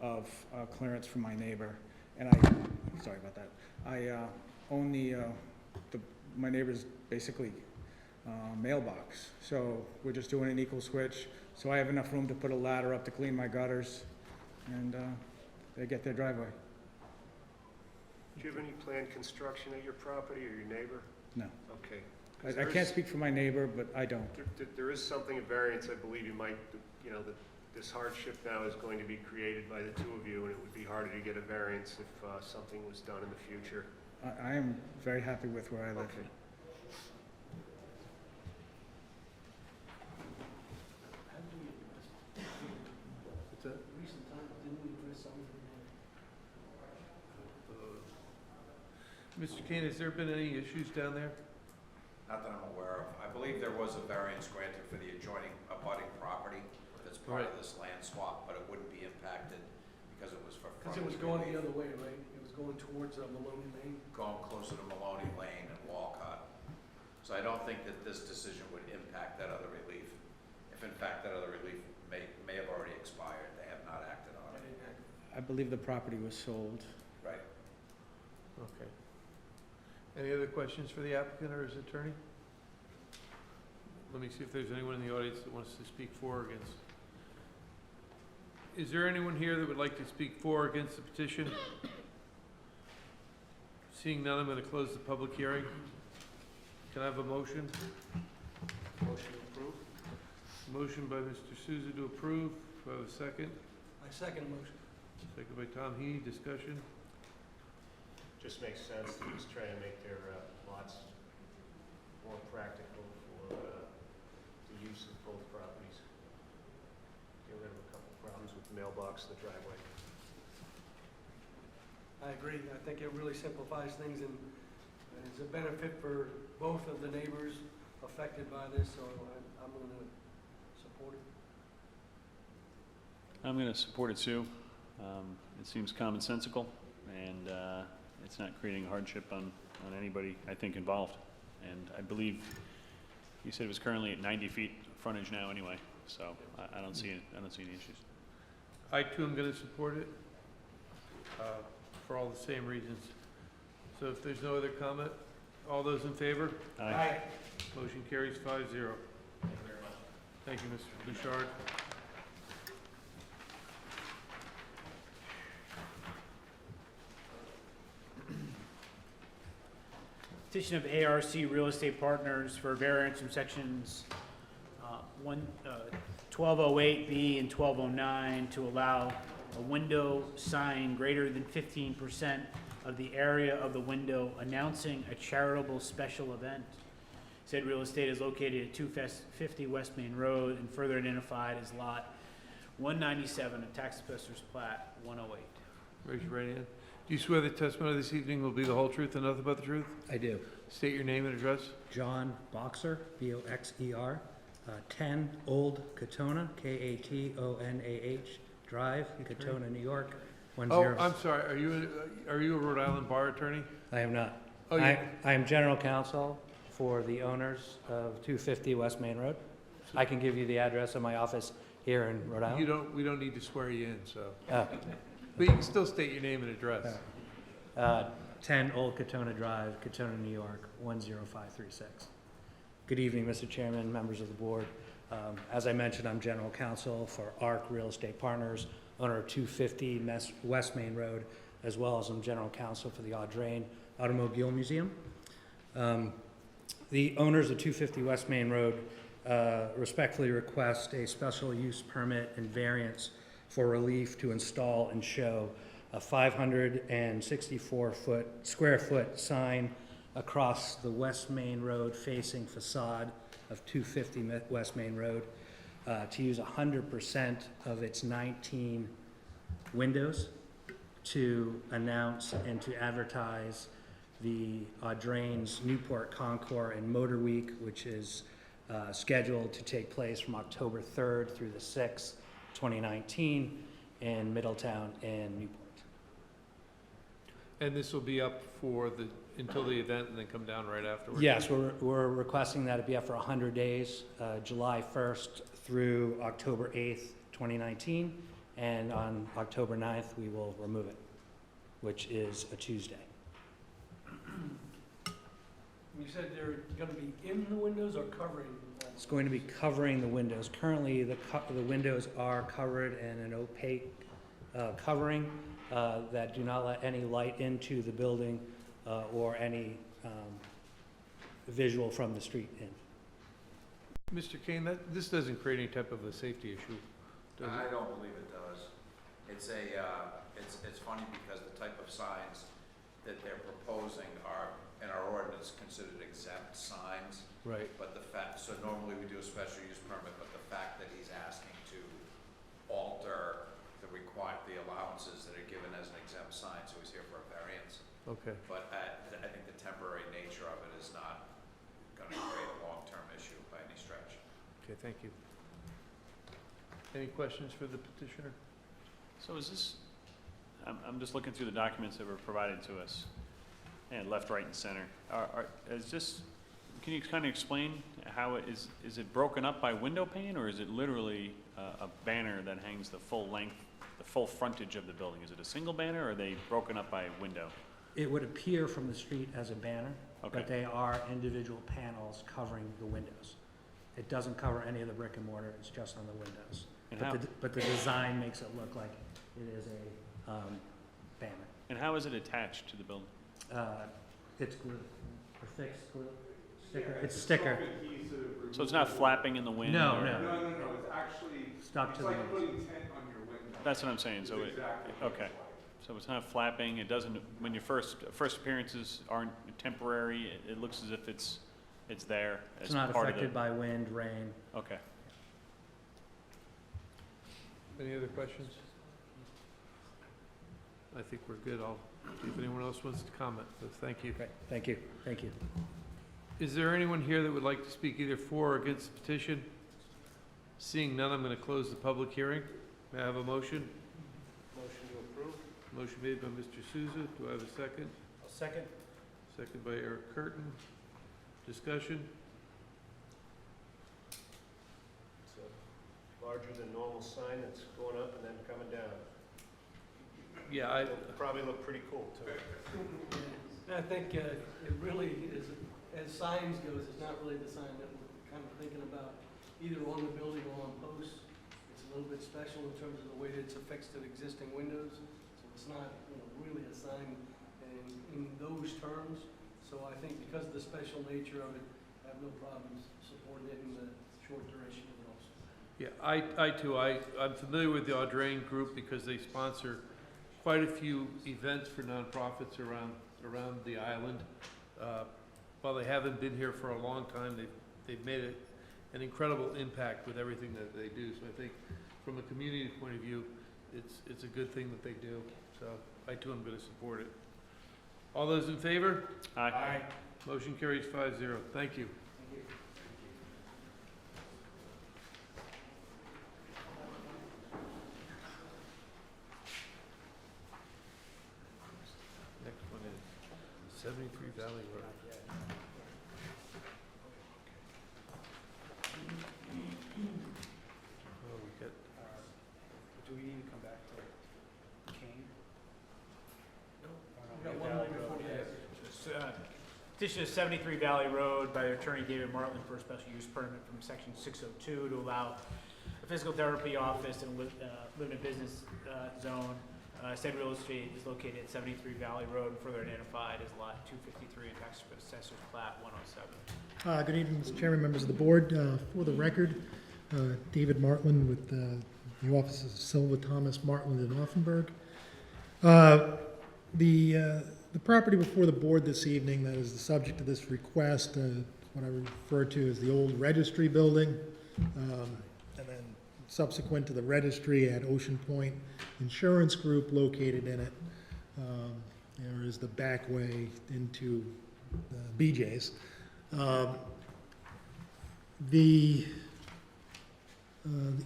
of clearance from my neighbor, and sorry about that. I own my neighbor's basically mailbox, so we're just doing an equal switch. So I have enough room to put a ladder up to clean my gutters, and they get their driveway. Do you have any planned construction at your property or your neighbor? No. Okay. I can't speak for my neighbor, but I don't. There is something, a variance, I believe you might, you know, that this hardship now is going to be created by the two of you, and it would be harder to get a variance if something was done in the future. I am very happy with where I live. Okay. What's that? Recent time, didn't we address something? Mr. Kane, has there been any issues down there? Not that I'm aware of. I believe there was a variance granted for the adjoining abutting property that's part of this land swap, but it wouldn't be impacted because it was for Because frontage it was going the relief. other way, right? It was going towards Maloney Lane. Going closer to Maloney Lane and Walcott. So I don't think that this decision would impact that other relief. If in fact that other relief may have already expired, they have not acted on it. I believe the property was sold. Right. Okay. Any other questions for the applicant or his attorney? Let me see if there's anyone in the audience that wants to speak for or against. Is there anyone here that would like to speak for or against the petition? Seeing none, I'm going to close the public hearing. Can I have a motion? Motion approved? Motion by Mr. Souza to approve. Do I have a second? I second the motion. Second by Tom Heaney. Discussion? Just makes sense to just try to make their lots more practical for the use of both properties. Get rid of a couple problems with the mailbox and the driveway. I agree. I think it really simplifies things and is a benefit for both of the neighbors affected by this, so I'm going to support it. I'm going to support it, Sue. It seems commonsensical, and it's not creating hardship on anybody, I think, involved. And I believe you said it was currently at 90 feet frontage now anyway, so I don't see any issues. I too am going to support it for all the same reasons. So if there's no other comment, all those in favor? Aye. Motion carries 5-0. Thank you very much. Thank you, Mr. Bouchard. Petition of ARC Real Estate Partners for variance from sections 1208B and 1209 to allow a window sign greater than 15% of the area of the window announcing a charitable special event. Said real estate is located at 250 West Main Road and further identified as lot 197 of Tax Assessor's Plat 108. Raise your right hand. Do you swear the testimony this evening will be the whole truth and nothing but the truth? I do. State your name and address. John Boxer, B-O-X-E-R, 10 Old Katona, K-A-T-O-N-A-H Drive, Katona, New York, 10. Oh, I'm sorry. Are you a Rhode Island bar attorney? I am not. Oh, I am general counsel for the owners of 250 West Main Road. I can give you the address of my office here in Rhode Island. We don't need to swear you in, so. Oh. But you can still state your name and address. 10 Old Katona Drive, Katona, New York, 10536. Good evening, Mr. Chairman, members of the board. As I mentioned, I'm general counsel for ARC Real Estate Partners, owner of 250 West Main Road, as well as I'm general counsel for the Audrain Automobile Museum. The owners of 250 West Main Road respectfully request a special use permit and variance for relief to install and show a 564 square foot sign across the West Main Road facing facade of 250 West Main Road, to use 100% of its 19 windows to announce and to advertise the Audrain's Newport Concours and Motor Week, which is scheduled to take place from October 3rd through the 6th, 2019, in Middletown and Newport. And this will be up until the event and then come down right afterwards? Yes, we're requesting that it be up for 100 days, July 1st through October 8th, 2019, and on October 9th, we will remove it, which is a Tuesday. You said they're going to be in the windows or covering? It's going to be covering the windows. Currently, the windows are covered in an opaque covering that do not let any light into the building or any visual from the street in. Mr. Kane, this doesn't create any type of a safety issue, does I it? don't believe it does. It's it's funny because the type of signs that they're proposing are, in our ordinance, considered exempt signs. Right. But so normally we do a special use permit, but the fact that he's asking to alter the allowances that are given as an exempt sign, so he's here for a variance. Okay. But I think the temporary nature of it is not gonna create a long-term issue by any stretch. Okay, thank you. Any questions for the petitioner? So is this, I'm just looking through the documents that were provided to us, and left, right, and center. Is this, can you kind of explain how it is it broken up by window pane, or is it literally a banner that hangs the full length, the full frontage of the building? Is it a single banner, or are they broken up by window? It would appear from the street as a banner, Okay. but they are individual panels covering the windows. It doesn't cover any of the brick and mortar, it's just on the windows. And But the design makes it look like it is a banner. And how is it attached to the building? It's glue, a fixed glue, sticker, it's a sticker. So it's not flapping in the wind? No, or- no. No, it's actually, Stuck it's to the like windows. putting tent on your window. That's what I'm saying, so It's it, exactly okay. So it's not flapping, it doesn't, when your first appearances aren't temporary, it looks as if it's there as It's not part of the. affected by wind, rain. Okay. Any other questions? I think we're good. I'll see if anyone else wants to comment, but thank you. Great, thank you, thank you. Is there anyone here that would like to speak either for or against the petition? Seeing none, I'm going to close the public hearing. May I have a motion? Motion to approve? Motion made by Mr. Souza. Do I have a second? I'll second. Second by Eric Curtin. Discussion? It's a larger than normal sign that's going up and then coming down. Yeah, It'll probably look pretty cool, too. I think it really is, as signs goes, it's not really the sign that we're kind of thinking about, either on the building or on posts. It's a little bit special in terms of the way that it's affixed to the existing windows, so it's not, really a sign in those terms. So I think because of the special nature of it, I have no problems supporting it in the short duration of it also. Yeah, I too, I'm familiar with the Audrain Group because they sponsor quite a few events for nonprofits around the island. While they haven't been here for a long time, they've made an incredible impact with everything that they do. So I think from a community point of view, it's a good thing that they do. So I too am going to support it. All those in favor? Aye. Motion carries 5-0. Thank you. Next one is 73 Valley Road. Oh, we got, Do we need to come back to Kane? We've got one more before the end. Petition of 73 Valley Road by Attorney David Martland for a special use permit from section 602 to allow a physical therapy office in limited business zone. Said real estate is located at 73 Valley Road and further identified as lot 253 in tax assessor's plat 107. Good evening, Mr. Chairman, members of the board. For the record, David Martland with the offices of Silva, Thomas, Martland, and Offenberg. The property before the board this evening that is the subject of this request, what I refer to as the old registry building, and then subsequent to the registry at Ocean Point Insurance Group located in it. There is the back way into BJ's.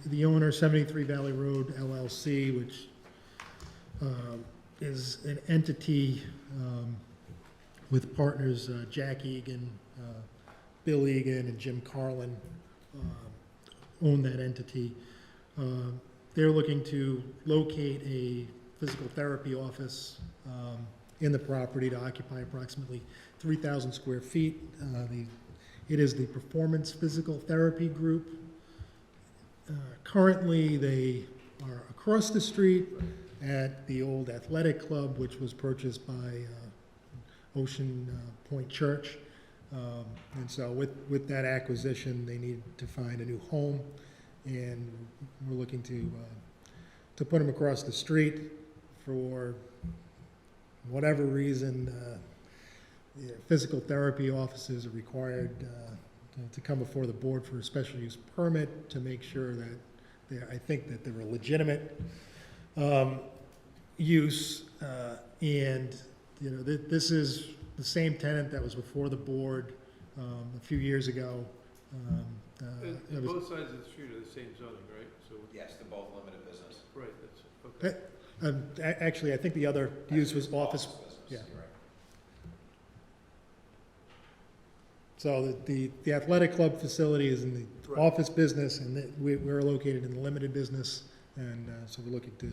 The owner, 73 Valley Road LLC, which is an entity with partners Jack Egan, Bill Egan, and Jim Carlin own that entity. They're looking to locate a physical therapy office in the property to occupy approximately 3,000 square feet. It is the Performance Physical Therapy Group. Currently, they are across the street at the old athletic club, which was purchased by Ocean Point Church. And so with that acquisition, they need to find a new home, and we're looking to put them across the street. For whatever reason, physical therapy offices are required to come before the board for a special use permit to make sure that I think that they're a legitimate use, and, you know, this is the same tenant that was before the board a few years ago. It was- Both sides of the street are the same zoning, right? So, Yes, they're both limited business. right, that's, okay. Actually, I think the other use was office. Business, Yeah. you're right. So the athletic club facility is in the Right. office business, and we're located in the limited business, and so we're looking to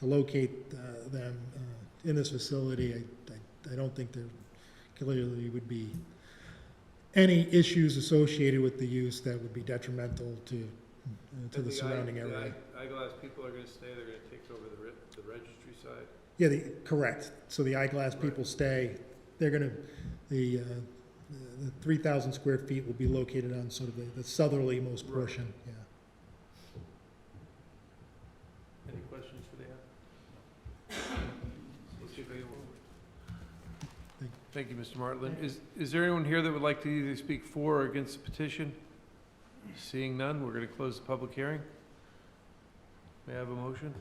locate them in this facility. I don't think there clearly would be any issues associated with the use that would be detrimental to And the surrounding area. Eyeglass people are gonna stay, they're gonna take over the registry side? Yeah, correct. So the eyeglass Right. people stay, they're gonna, the 3,000 square feet will be located on sort of the southerly-most Right. portion, yeah. Any questions for the applicant? Thank you, Mr. Martland. Is there anyone here that would like to either speak for or against the petition? Seeing none, we're gonna close the public hearing. May I have a motion?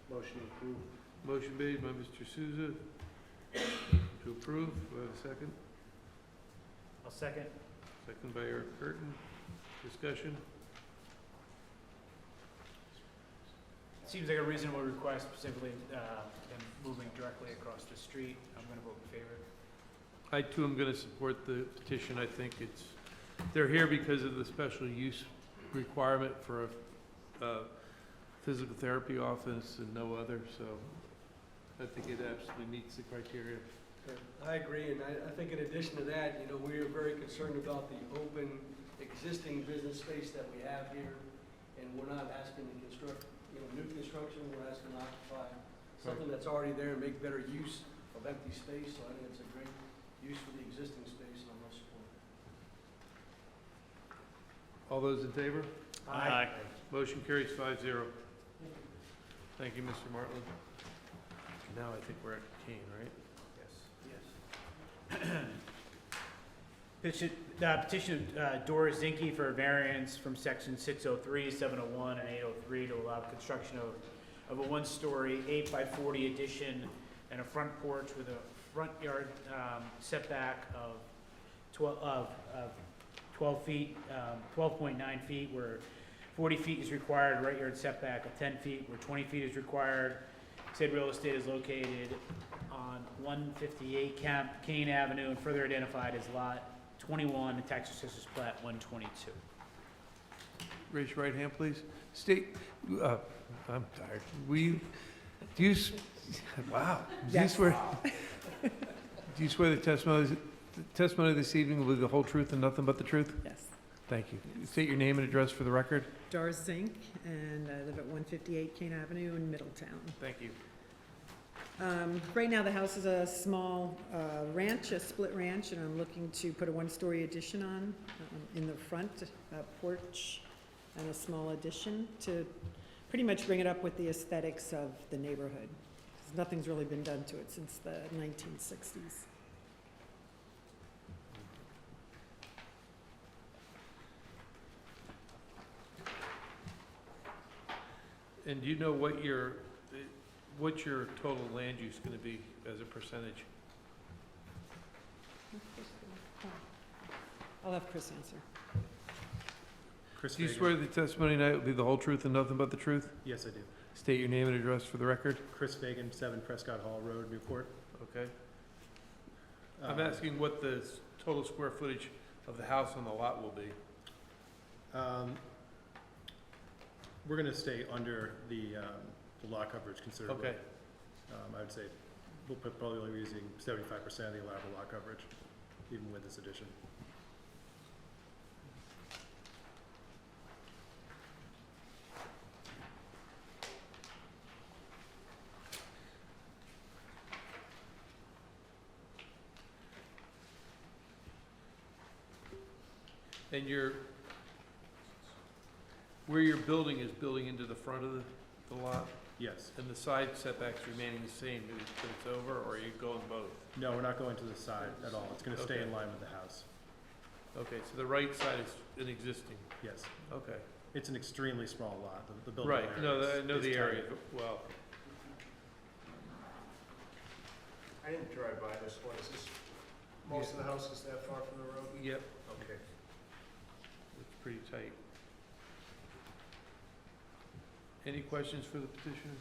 Motion approved. Motion made by Mr. Souza to approve. Do I have a second? I'll second. Second by Eric Curtin. Discussion? Seems like a reasonable request, specifically, them moving directly across the street. I'm gonna vote in favor. I too am gonna support the petition. I think they're here because of the special use requirement for a physical therapy office and no other, so I think it absolutely meets the criteria. I agree, and I think in addition to that, you know, we are very concerned about the open existing business space that we have here, and we're not asking to construct, you know, new construction, we're asking to occupy something that's already there and make better use of empty space, so I think it's a great use for the existing space, and I'm going to support it. All those in favor? Aye. Motion carries 5-0. Thank you, Mr. Martland. Now I think we're at Kane, right? Petition Doris Zinke for a variance from section 603, 701, and 803 to allow construction of a one-story, 8x40 addition and a front porch with a front yard setback of 12 feet, 12.9 feet, where 40 feet is required, right yard setback of 10 feet, where 20 feet is required. Said real estate is located on 158 Kane Avenue and further identified as Lot 21, Tax Assessor's Plat 122. Raise your right hand, please. State, I'm tired. Wow. Do you swear the testimony this evening will be the whole truth and nothing but the truth? Yes. Thank you. State your name and address for the record. Doris Zink, and I live at 158 Kane Avenue in Middletown. Thank you. Right now, the house is a small ranch, a split ranch, and I'm looking to put a one-story addition on in the front, a porch and a small addition to pretty much bring it up with the aesthetics of the neighborhood. 'Cause nothing's really been done to it since the 1960s. And do you know what your total land use gonna be as a percentage? I'll have Chris answer. Chris Do you Fagan. swear the testimony tonight will be the whole truth and nothing but the truth? Yes, I do. State your name and address for the record. Chris Fagan, 7 Prescott Hall Road, Newport. Okay. I'm asking what the total square footage of the house on the lot will be. We're gonna stay under the lot coverage considerably. Okay. I would say we'll probably be using 75% of the allowable lot coverage, even with this addition. And where you're building is building into the front of the lot? Yes. And the side setbacks remaining the same, but it's over, or are you going both? No, we're not going to the side at all. It's gonna stay Okay. in line with the house. Okay, so the right side is an existing, Yes. okay. It's an extremely small lot. The buildable Right, area no, is- I know is the tiny. area well. I didn't drive by this one, is this, most of the houses that far from the road? Yep, Okay. it's pretty tight. Any questions for the petitioner?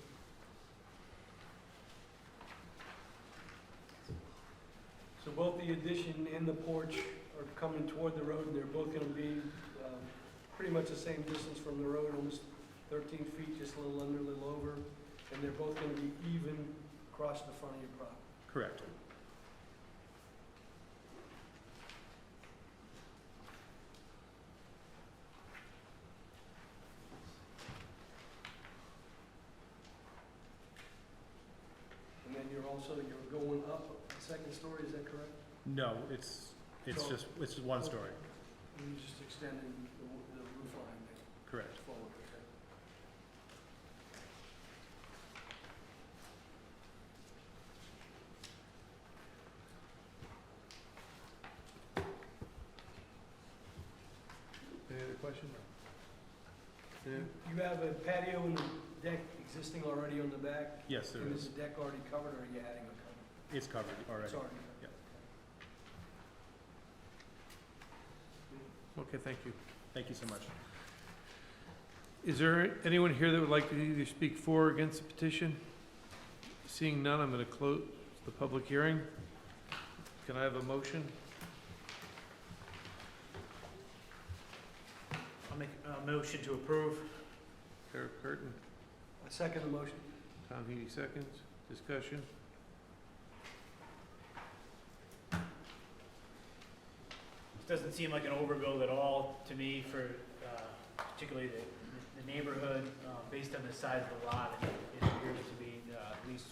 So both the addition and the porch are coming toward the road, and they're both gonna be, pretty much the same distance from the road, almost 13 feet, just a little under, a little over, and they're both gonna be even across the front of your property. Correct. And then you're going up a second story, is that correct? No, it's So- just one story. And you're just extending the roof line there Correct. forward, okay? Any other questions? Yeah. You have a patio and deck existing already on the back? Yes, there And is. is the deck already covered, or are you adding a cover? It's covered already. It's already Yeah. Okay, thank you. Thank you so much. Is there anyone here that would like to either speak for or against the petition? Seeing none, I'm gonna close the public hearing. Can I have a motion? I'll make a motion to approve. Eric Curtin, I second the motion. Tom Heady seconds. Discussion? This doesn't seem like an overbuild at all to me for, particularly the neighborhood, based on the size of the lot. It appears to be, at least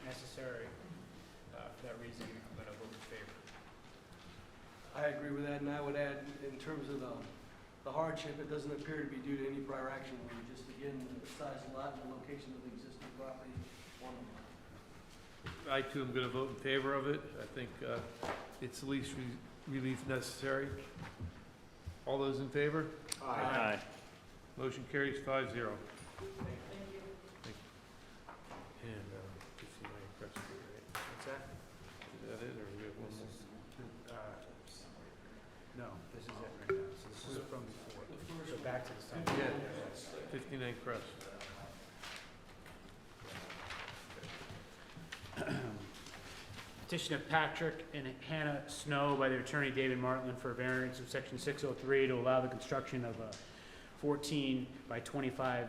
necessary. For that reason, I'm gonna vote in favor. I agree with that, and I would add, in terms of the hardship, it doesn't appear to be due to any prior action. We just, again, the size of the lot and the location of the existing property, one of them. I too am gonna vote in favor of it. I think, it's the least relief necessary. All those in favor? Aye. Motion carries 5-0. Thank you. And, let's see, my impression here, right? What's that? Is that it, or we have one more? No, this is it right now. So this is from before. So back to the side. Yeah, 59 Crest. Petition of Patrick and Hannah Snow by their attorney David Martland for a variance of section 603 to allow the construction of a 14 by 25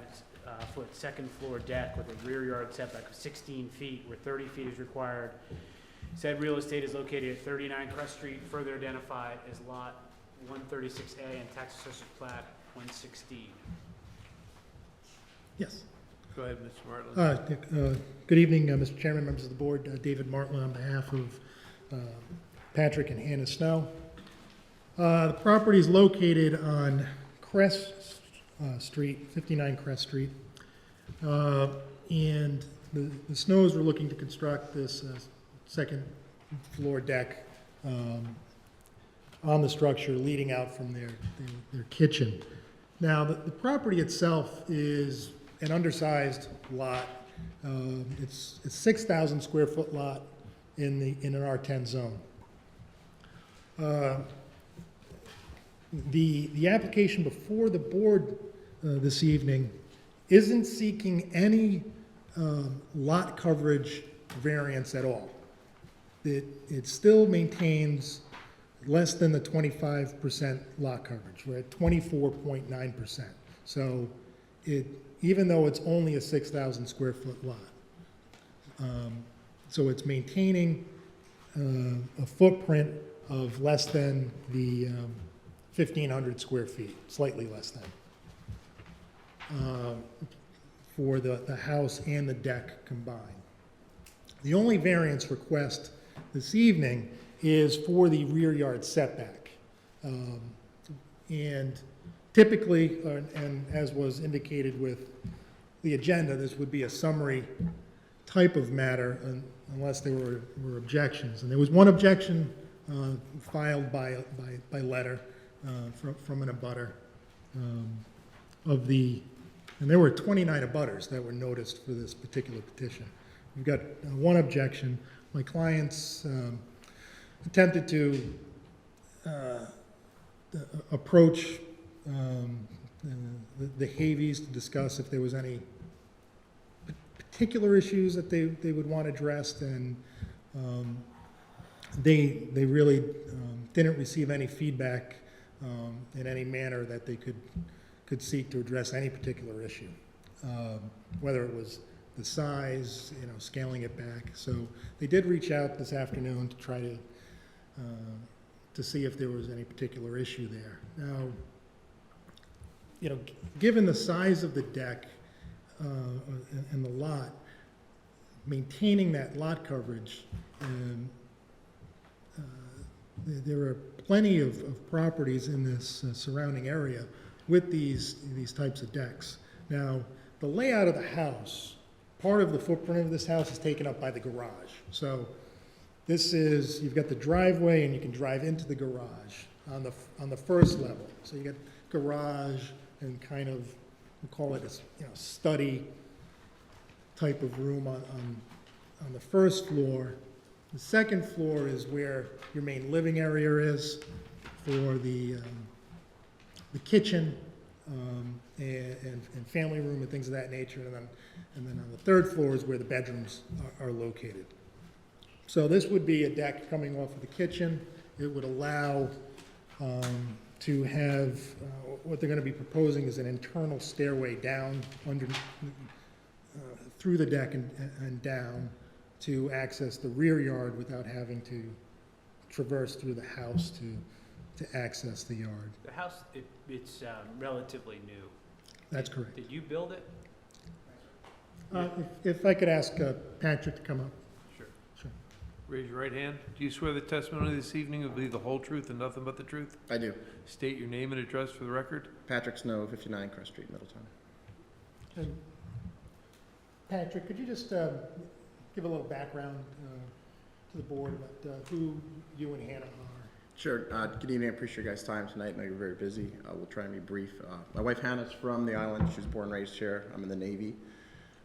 foot second floor deck with a rear yard setback of 16 feet where 30 feet is required. Said real estate is located at 39 Crest Street, further identified as lot 136A and tax assessor plat 116. Yes. Go ahead, Mr. Martland. Good evening, Mr. Chairman, members of the board. David Martland on behalf of Patrick and Hannah Snow. The property is located on Crest Street, 59 Crest Street. And the Snows were looking to construct this second floor deck on the structure leading out from their kitchen. Now, the property itself is an undersized lot. It's a 6,000 square foot lot in an R10 zone. The application before the board this evening isn't seeking any lot coverage variance at all. It still maintains less than the 25% lot coverage. We're at 24.9%. So even though it's only a 6,000 square foot lot. So it's maintaining a footprint of less than the 1,500 square feet, slightly less than, for the house and the deck combined. The only variance request this evening is for the rear yard setback. And typically, and as was indicated with the agenda, this would be a summary type of matter unless there were objections. And there was one objection filed by letter from an abutter and there were 29 abutters that were noticed for this particular petition. We've got one objection. My clients attempted to approach the Havies to discuss if there was any particular issues that they would want addressed, and they really didn't receive any feedback in any manner that they could seek to address any particular issue, whether it was the size, scaling it back. So they did reach out this afternoon to try to see if there was any particular issue there. Now, given the size of the deck and the lot, maintaining that lot coverage, there are plenty of properties in this surrounding area with these types of decks. Now, the layout of the house, part of the footprint of this house is taken up by the garage. So this is, you've got the driveway and you can drive into the garage on the first level. So you got garage and kind of, we'll call it a study type of room on the first floor. The second floor is where your main living area is for the kitchen and family room and things of that nature. And then on the third floor is where the bedrooms are located. So this would be a deck coming off of the kitchen. It would allow to have, what they're going to be proposing is an internal stairway down through the deck and down to access the rear yard without having to traverse through the house to access the yard. The house, it's relatively new. That's correct. Did you build it? If I could ask Patrick to come up. Sure. Sure. Raise your right hand. Do you swear the testimony this evening will be the whole truth and nothing but the truth? I do. State your name and address for the record. Patrick Snow, 59 Crest Street, Middletown. And Patrick, could you just give a little background to the board about who you and Hannah are? Sure. Good evening. I appreciate your guys' time tonight. I know you're very busy. We'll try and be brief. My wife Hannah's from the island. She was born and raised here. I'm in the Navy.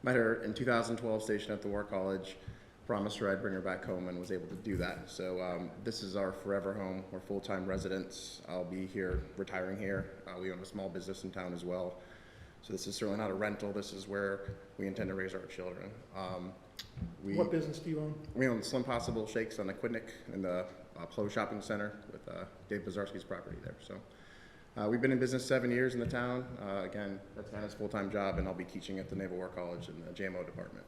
Met her in 2012, stationed at the War College. Promised her I'd bring her back home and was able to do that. So this is our forever home. We're full-time residents. I'll be here, retiring here. We own a small business in town as well. So this is certainly not a rental. This is where we intend to raise our children. What business do you own? We own Slim Possible Shakes on the Quidnick in the Plow Shopping Center with Dave Bazarski's property there. So we've been in business 7 years in the town. Again, that's Hannah's full-time job, and I'll be teaching at the Naval War College in the JMO department.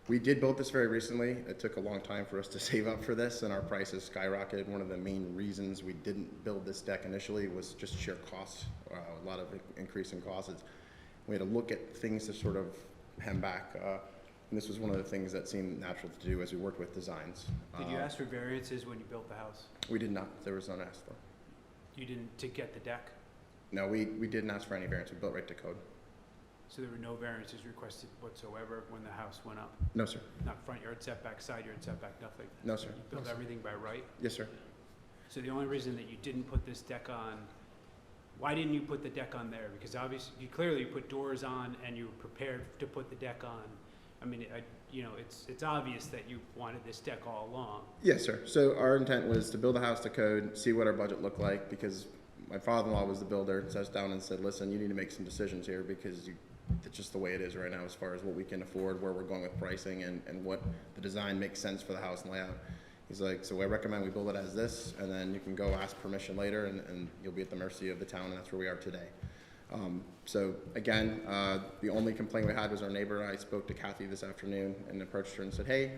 We did build this very recently. It took a long time for us to save up for this, and our prices skyrocketed. One of the main reasons we didn't build this deck initially was just sheer cost, a lot of increase in costs. We had to look at things to sort of hem back. And this was one of the things that seemed natural to do as we worked with designs. Did you ask for variances when you built the house? We did not. There was none asked for. You didn't, to get the deck? No, we didn't ask for any variance. We built right to code. So there were no variances requested whatsoever when the house went up? No, sir. Not front yard setback, side yard setback, nothing? No, sir. You built everything by right? Yes, sir. So the only reason that you didn't put this deck on, why didn't you put the deck on there? Because obviously, you clearly put doors on and you were prepared to put the deck on. I mean, it's obvious that you wanted this deck all along. Yes, sir. So our intent was to build a house to code, see what our budget looked like, because my father-in-law was the builder, sat us down and said, listen, you need to make some decisions here because it's just the way it is right now as far as what we can afford, where we're going with pricing, and what the design makes sense for the house and layout. He's like, so I recommend we build it as this, and then you can go ask permission later, and you'll be at the mercy of the town, and that's where we are today. So again, the only complaint we had was our neighbor. I spoke to Kathy this afternoon and approached her and said, hey,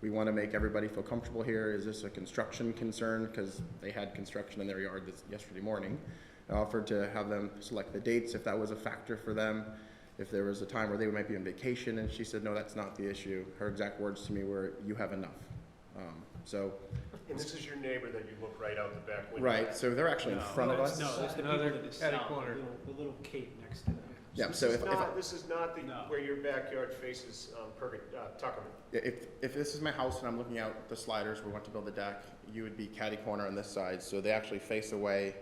we want to make everybody feel comfortable here. Is this a construction concern? Because they had construction in their yard yesterday morning. I offered to have them select the dates if that was a factor for them, if there was a time where they might be on vacation, and she said, no, that's not the issue. Her exact words to me were, you have enough. So And this is your neighbor that you look right out the back window Right, at? so they're actually in front of us. No, there's the No, people they're to the catty south, corner. the little cape next to them. Yeah, This so is if, this is not the, No. where your backyard faces, Tuckerman. if this is my house and I'm looking out the sliders, we want to build a deck, you would be catty corner on this side, so they actually face away.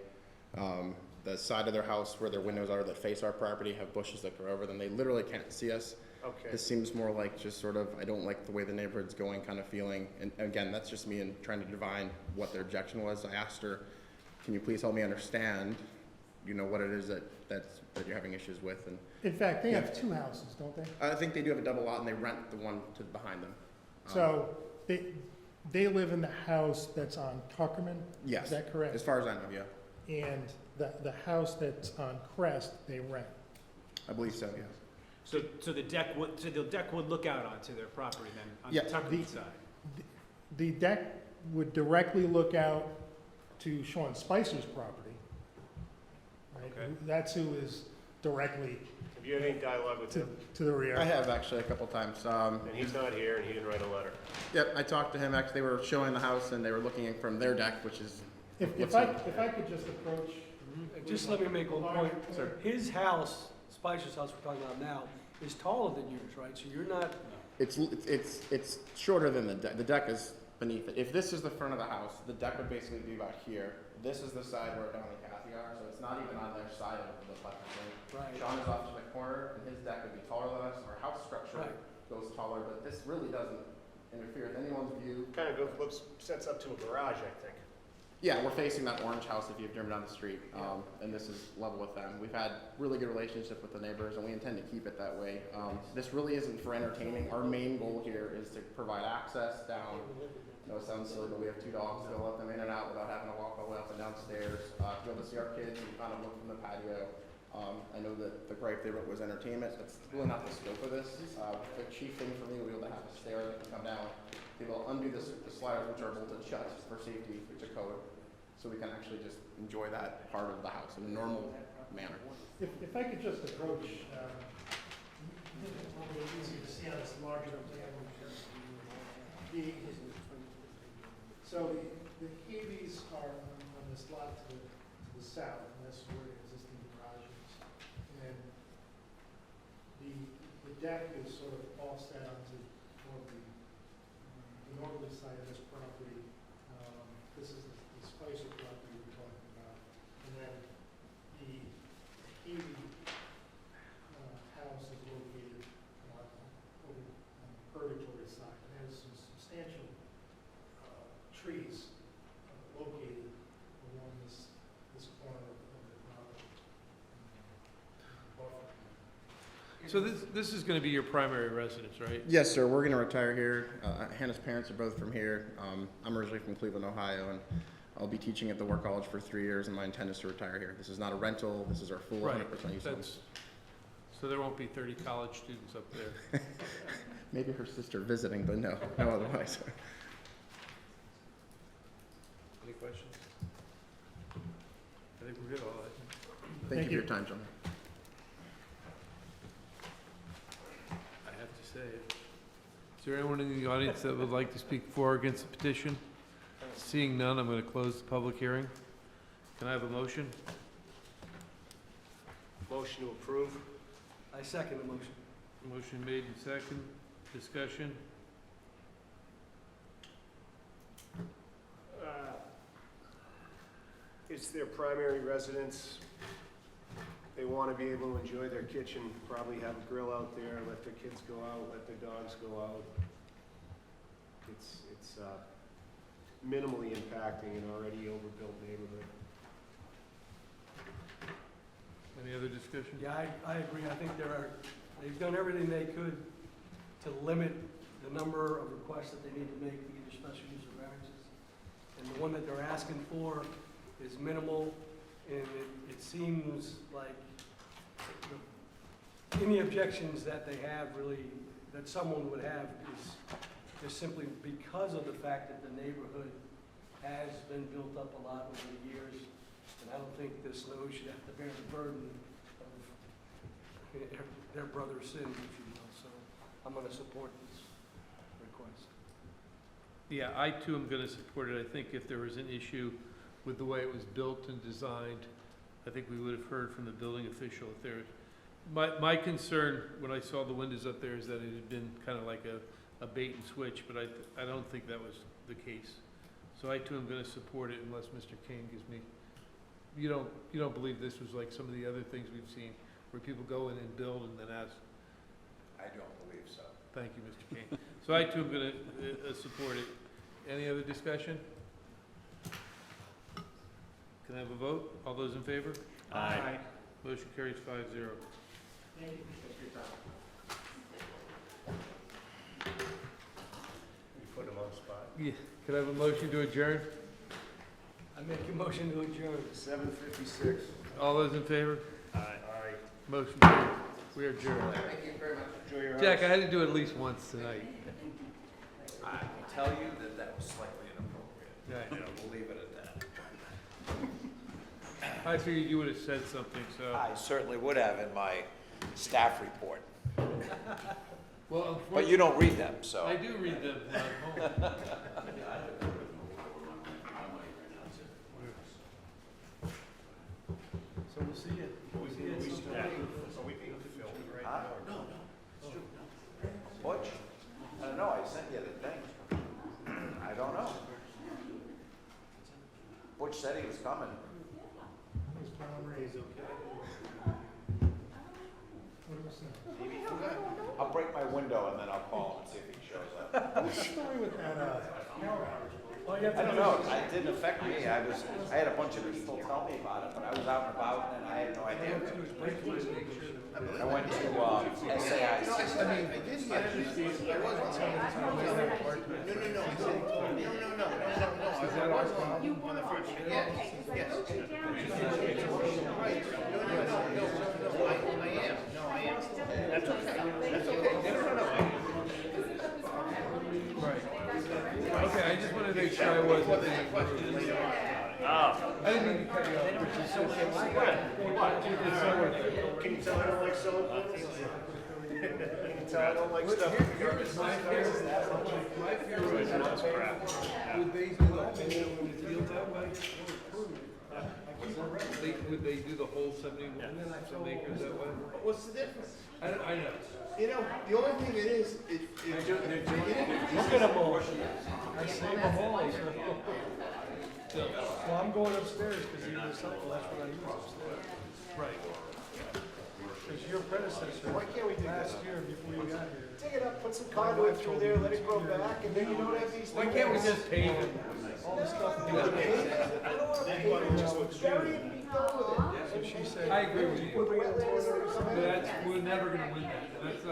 The side of their house where their windows are that face our property have bushes that grow over them. They literally can't see us. Okay. This seems more like just sort of, I don't like the way the neighborhood's going kind of feeling. And again, that's just me and trying to divine what their objection was. I asked her, can you please help me understand, what it is that you're having issues with? And In fact, they Yeah. have two houses, don't they? I think they do have a double lot and they rent the one to behind them. So they live in the house that's on Tuckerman? Yes. Is that correct? As far as I know, yeah. And the house that's on Crest, they rent? I believe so, yes. So the deck would look out onto their property then, on Yeah. the Tuckerman side? The deck would directly look out to Sean Spicer's property. Right? Okay. That's who is directly Have you had any dialogue with him? to the rear. I have actually a couple times. And he's not here, and he didn't write a letter. Yep, I talked to him, actually, they were showing the house and they were looking from their deck, which is. If I could just approach. Just let me make one point. Sir. His house, Spicer's house we're talking about now, is taller than yours, right? So you're not, It's shorter than the deck. The deck is beneath it. If this is the front of the house, the deck would basically be about here. This is the side where Don and Kathy are, so it's not even on their side of the platform. right. Sean is off to the corner, and his deck would be taller than us. Our house structure Right. goes taller, but this really doesn't interfere with anyone's view. Kind of sets up to a garage, I think. Yeah, we're facing that orange house if you've driven down the street, and this is level with them. We've had really good relationship with the neighbors, and we intend to keep it that way. This really isn't for entertaining. Our main goal here is to provide access down. I know it sounds silly, but we have two dogs to let them in and out without having to walk all the way up and downstairs. To be able to see our kids and kind of look from the patio. I know that the gripe they wrote was entertainment. That's really not the scope of this. The chief thing for me will be able to have a stair that can come down. Be able to undo the sliders, which are bolted shut for safety, which are code, so we can actually just enjoy that part of the house in a normal manner. If I could just approach, a little bit easier to see on this larger plan. So the Healy's are on this lot to the south, and that's where the existing garage is. And the deck is sort of offset onto more of the northerly side of this property. This is the Spicer property we're talking about. And then the Healy house is located over on the Purgatory side. And there's some substantial trees located along this corner of the property. So this is gonna be your primary residence, right? Yes, sir. We're going to retire here. Hannah's parents are both from here. I'm originally from Cleveland, Ohio, and I'll be teaching at the War College for 3 years, and my intent is to retire here. This is not a rental. This is our full 100% use home. So there won't be 30 college students up there. Maybe her sister visiting, but no otherwise. Any questions? I think we're good, all that. Thank you for your time, John. I have to say it. Is there anyone in the audience that would like to speak for or against the petition? Seeing none, I'm going to close the public hearing. Can I have a motion? Motion to approve. I second the motion. Motion made and second. Discussion? It's their primary residence. They want to be able to enjoy their kitchen, probably have a grill out there, let their kids go out, let their dogs go out. It's minimally impacting an already overbuilt neighborhood. Any other discussion? Yeah, I agree. I think they've done everything they could to limit the number of requests that they need to make for either special use or variances. And the one that they're asking for is minimal, and it seems like any objections that they have really, that someone would have is just simply because of the fact that the neighborhood has been built up a lot over the years. And I don't think the Snows should have to bear the burden of their brother's sin, if you will. So I'm going to support this request. Yeah, I too am gonna support it. I think if there was an issue with the way it was built and designed, I think we would have heard from the building official if there. My concern when I saw the windows up there is that it had been kind of like a bait and switch, but I don't think that was the case. So I too am gonna support it unless Mr. Kane gives me, you don't believe this was like some of the other things we've seen where people go in and build and then ask. I don't believe so. Thank you, Mr. Kane. So I too am gonna support it. Any other discussion? Can I have a vote? All those in favor? Aye. Motion carries 5-0. Thank you. You put them on the spot. Yeah. Can I have a motion to adjourn? I make a motion to adjourn. 7:56. All those in favor? Aye. Motion carries. We are adjourned. Thank you very much. Enjoy your Jack, I had to do it at least once tonight. I will tell you that that was slightly inappropriate. Yeah. And we'll leave it at that. I figured you would have said something, so. I certainly would have in my staff report, Well, but you don't read them, so. I do read them when I'm home. So we'll see you. We'll see you at some point. Are we being filmed right Huh? now? No, it's true, no. Butch? I don't know, I sent you the thing. I don't know. Butch said he was coming. I'll break my window and then I'll call him and see if he shows up. What's the story with that, I don't know, it didn't affect me, I had a bunch of people tell me about it, but I was out and about and I had no idea. I went to, SAIC. I did get it. I wasn't telling you. No, I was on the first. Yes. Right. No, I am. That's okay. No. Right. Okay, I just wanted to make sure I wasn't being rude. I didn't mean to cut you off, but you said something. Can you tell I don't like selling things? Can you tell I don't like stuff? My fear was, would they do the whole field that way? Would they do the whole 71 acres that way? What's the difference? I know. You know, the only thing it is, Look at them all. I save them all. Well, I'm going upstairs because you recycle, that's what I use upstairs. Right. Because your predecessor, Why can't we do that? last year before you got here. Dig it up, put some conduit through there, let it grow back, and then you don't have these. Why can't we just pave it? All the stuff. I don't want to pay it, just bury it and be done with it. So she said. I agree with you. Put wetlands or But something. we're never gonna win that. That's not